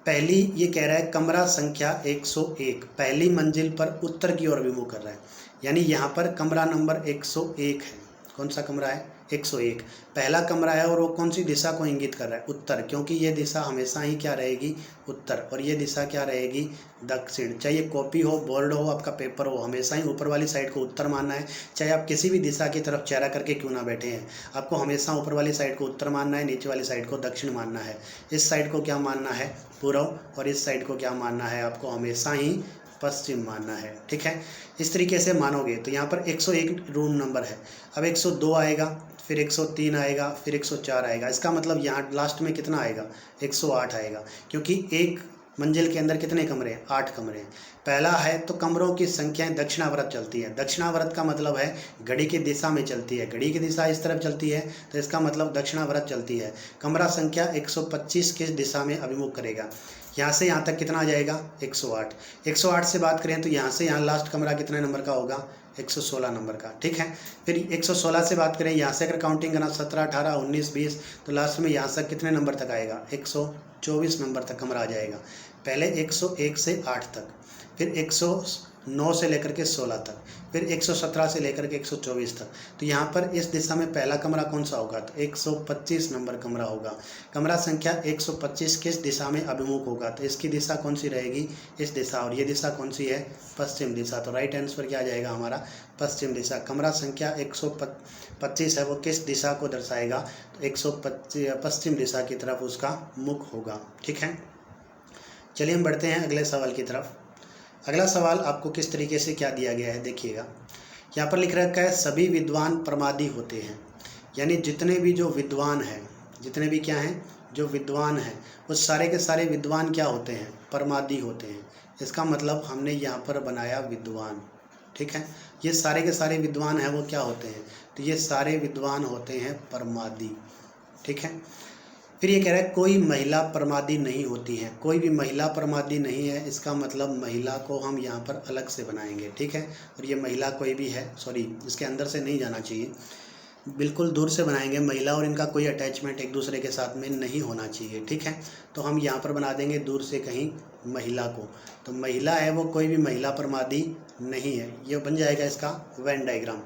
पहली ये कह रहा है कमरा संख्या 101 पहली मंजिल पर उत्तर की ओर अभिमुख कर रहा है, यानी यहाँ पर कमरा नंबर 101 है। कौन सा कमरा है? 101 पहला कमरा है और वो कौन सी दिशा को इंगित कर रहा है? उत्तर, क्योंकि ये दिशा हमेशा ही क्या रहेगी? उत्तर। और ये दिशा क्या रहेगी? दक्षिण। चाहे ये कॉपी हो, बोर्ड हो, आपका पेपर हो, हमेशा ही ऊपर वाली साइड को उत्तर मानना है। चाहे आप किसी भी दिशा की तरफ चेहरा करके क्यों ना बैठे हैं, आपको हमेशा ऊपर वाली साइड को उत्तर मानना है, नीचे वाली साइड को दक्षिण मानना है। इस साइड को क्या मानना है? पूर्व। और इस साइड को क्या मानना है? आपको हमेशा ही पश्चिम मानना है। ठीक है। इस तरीके से मानोगे तो यहाँ पर 101 रूम नंबर है। अब 102 आएगा, फिर 103 आएगा, फिर 104 आएगा। इसका मतलब यहाँ लास्ट में कितना आएगा? 108 आएगा, क्योंकि एक मंजिल के अंदर कितने कमरे हैं? 8 कमरे हैं। पहला है तो कमरों की संख्याएं दक्षिणावर्त चलती है। दक्षिणावर्त का मतलब है घड़ी की दिशा में चलती है। घड़ी की दिशा इस तरफ चलती है तो इसका मतलब दक्षिणावर्त चलती है। कमरा संख्या 125 किस दिशा में अभिमुख करेगा? यहाँ से यहाँ तक कितना आ जाएगा? 108। 108 से बात करें तो यहाँ से यहाँ लास्ट कमरा कितने नंबर का होगा? 116 नंबर का। ठीक है। फिर 116 से बात करें, यहाँ से अगर काउंटिंग करना 17, 18, 19, 20 तो लास्ट में यहाँ से कितने नंबर तक आएगा? 124 नंबर तक कमरा आ जाएगा। पहले 101 से 8 तक, फिर 9 से लेकर के 16 तक, फिर 117 से लेकर के 124 तक। तो यहाँ पर इस दिशा में पहला कमरा कौन सा होगा, तो 125 नंबर कमरा होगा। कमरा संख्या 125 किस दिशा में अभिमुख होगा, तो इसकी दिशा कौन सी रहेगी, इस दिशा, और ये दिशा कौन सी है, पश्चिम दिशा। तो राइट आंसर क्या आ जाएगा हमारा, पश्चिम दिशा। कमरा संख्या 125 है वो किस दिशा को दर्शाएगा, तो 125 पश्चिम दिशा की तरफ उसका मुख होगा। ठीक है, चलिए हम बढ़ते हैं अगले सवाल की तरफ। अगला सवाल आपको किस तरीके से क्या दिया गया है, देखिएगा। यहाँ पर लिख रखा है सभी विद्वान प्रमादी होते हैं, यानी जितने भी जो विद्वान हैं, जितने भी क्या हैं, जो विद्वान हैं, वो सारे के सारे विद्वान क्या होते हैं, प्रमादी होते हैं। इसका मतलब हमने यहाँ पर बनाया विद्वान। ठीक है, ये सारे के सारे विद्वान हैं वो क्या होते हैं, तो ये सारे विद्वान होते हैं प्रमादी। ठीक है, फिर ये कह रहा है कोई महिला प्रमादी नहीं होती है, कोई भी महिला प्रमादी नहीं है। इसका मतलब महिला को हम यहाँ पर अलग से बनाएंगे। ठीक है, और ये महिला कोई भी है, सॉरी इसके अंदर से नहीं जाना चाहिए, बिल्कुल दूर से बनाएंगे। महिला और इनका कोई अटैचमेंट एक दूसरे के साथ में नहीं होना चाहिए। ठीक है, तो हम यहाँ पर बना देंगे दूर से कहीं महिला को। तो महिला है वो कोई भी महिला प्रमादी नहीं है, ये बन जाएगा इसका वेन डायग्राम।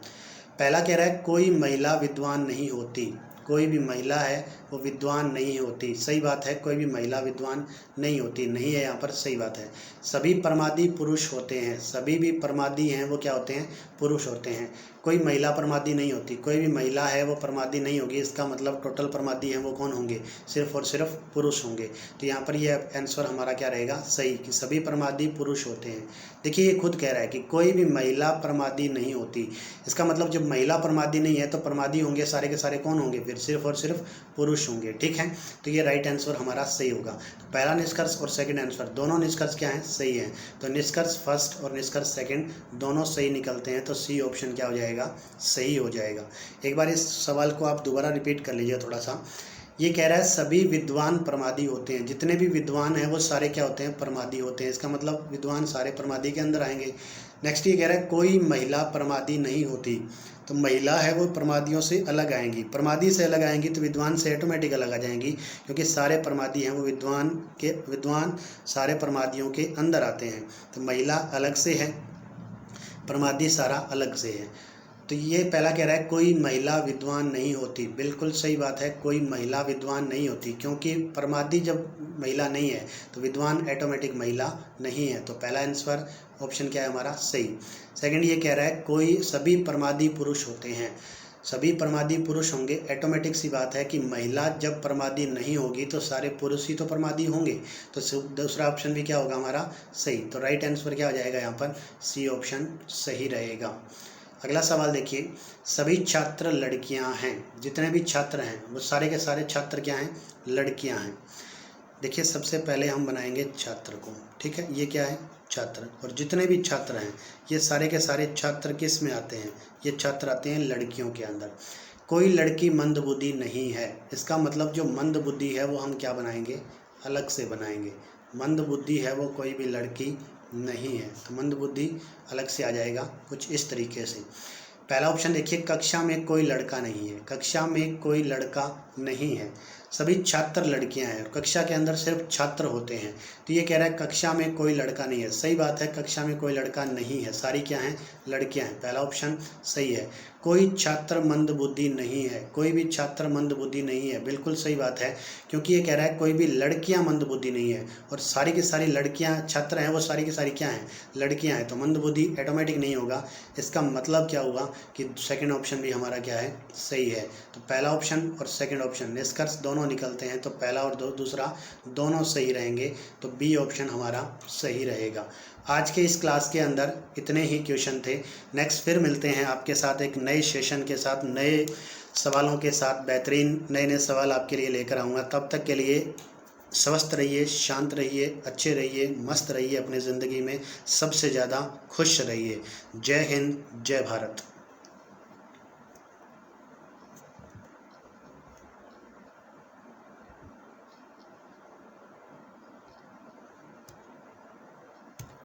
पहला कह रहा है कोई महिला विद्वान नहीं होती, कोई भी महिला है वो विद्वान नहीं होती। सही बात है, कोई भी महिला विद्वान नहीं होती, नहीं है यहाँ पर, सही बात है। सभी प्रमादी पुरुष होते हैं, सभी भी प्रमादी हैं वो क्या होते हैं, पुरुष होते हैं। कोई महिला प्रमादी नहीं होती, कोई भी महिला है वो प्रमादी नहीं होगी। इसका मतलब टोटल प्रमादी हैं वो कौन होंगे, सिर्फ और सिर्फ पुरुष होंगे। तो यहाँ पर ये आंसर हमारा क्या रहेगा, सही, कि सभी प्रमादी पुरुष होते हैं। देखिए ये खुद कह रहा है कि कोई भी महिला प्रमादी नहीं होती। इसका मतलब जब महिला प्रमादी नहीं है तो प्रमादी होंगे सारे के सारे कौन होंगे, फिर सिर्फ और सिर्फ पुरुष होंगे। ठीक है, तो ये राइट आंसर हमारा सही होगा। तो पहला निष्कर्ष और सेकंड आंसर दोनों निष्कर्ष क्या हैं, सही हैं। तो निष्कर्ष फर्स्ट और निष्कर्ष सेकंड दोनों सही निकलते हैं, तो सी ऑप्शन क्या हो जाएगा, सही हो जाएगा। एक बार इस सवाल को आप दोबारा रिपीट कर लीजिए थोड़ा सा। ये कह रहा है सभी विद्वान प्रमादी होते हैं, जितने भी विद्वान हैं वो सारे क्या होते हैं, प्रमादी होते हैं। इसका मतलब विद्वान सारे प्रमादी के अंदर आएंगे। नेक्स्ट ये कह रहा है कोई महिला प्रमादी नहीं होती, तो महिला है वो प्रमादियों से अलग आएंगी, प्रमादी से अलग आएंगी तो विद्वान से ऑटोमेटिक अलग आ जाएंगी, क्योंकि सारे प्रमादी हैं वो विद्वान सारे प्रमादियों के अंदर आते हैं। तो महिला अलग से है, प्रमादी सारा अलग से है। तो ये पहला कह रहा है कोई महिला विद्वान नहीं होती, बिल्कुल सही बात है, कोई महिला विद्वान नहीं होती, क्योंकि प्रमादी जब महिला नहीं है तो विद्वान ऑटोमेटिक महिला नहीं है। तो पहला आंसर ऑप्शन क्या है हमारा, सही। सेकंड ये कह रहा है कोई सभी प्रमादी पुरुष होते हैं, सभी प्रमादी पुरुष होंगे। ऑटोमेटिक सी बात है कि महिला जब प्रमादी नहीं होगी तो सारे पुरुष ही तो प्रमादी होंगे, तो दूसरा ऑप्शन भी क्या होगा हमारा, सही। तो राइट आंसर क्या हो जाएगा यहाँ पर, सी ऑप्शन सही रहेगा। अगला सवाल देखिए, सभी छात्र लड़कियां हैं, जितने भी छात्र हैं वो सारे के सारे छात्र क्या हैं, लड़कियां हैं। देखिए सबसे पहले हम बनाएंगे छात्र को। ठीक है, ये क्या है, छात्र, और जितने भी छात्र हैं ये सारे के सारे छात्र किस में आते हैं, ये छात्र आते हैं लड़कियों के अंदर। कोई लड़की मंदबुद्धि नहीं है, इसका मतलब जो मंदबुद्धि है वो हम क्या बनाएंगे, अलग से बनाएंगे। मंदबुद्धि है वो कोई भी लड़की नहीं है, तो मंदबुद्धि अलग से आ जाएगा कुछ इस तरीके से। पहला ऑप्शन देखिए, कक्षा में कोई लड़का नहीं है, कक्षा में कोई लड़का नहीं है, सभी छात्र लड़कियां हैं और कक्षा के अंदर सिर्फ छात्र होते हैं। तो ये कह रहा है कक्षा में कोई लड़का नहीं है, सही बात है, कक्षा में कोई लड़का नहीं है, सारी क्या हैं, लड़कियां हैं। पहला ऑप्शन सही है। कोई छात्र मंदबुद्धि नहीं है, कोई भी छात्र मंदबुद्धि नहीं है, बिल्कुल सही बात है, क्योंकि ये कह रहा है कोई भी लड़कियां मंदबुद्धि नहीं है, और सारी की सारी लड़कियां छात्र हैं वो सारी की सारी क्या हैं, लड़कियां हैं, तो मंदबुद्धि ऑटोमेटिक नहीं होगा। इसका मतलब क्या होगा कि सेकंड ऑप्शन भी हमारा क्या है, सही है। तो पहला ऑप्शन और सेकंड ऑप्शन निष्कर्ष दोनों निकलते हैं, तो पहला और दूसरा दोनों सही रहेंगे, तो बी ऑप्शन हमारा सही रहेगा। आज के इस क्लास के अंदर इतने ही क्वेश्चन थे। नेक्स्ट फिर मिलते हैं आपके साथ एक नए सेशन के साथ, नए सवालों के साथ, बेहतरीन नए नए सवाल आपके लिए लेकर आऊँगा। तब तक के लिए स्वस्थ रहिए, शांत रहिए, अच्छे रहिए, मस्त रहिए, अपनी ज़िंदगी में सबसे ज़्यादा खुश रहिए। जय हिंद, जय भारत।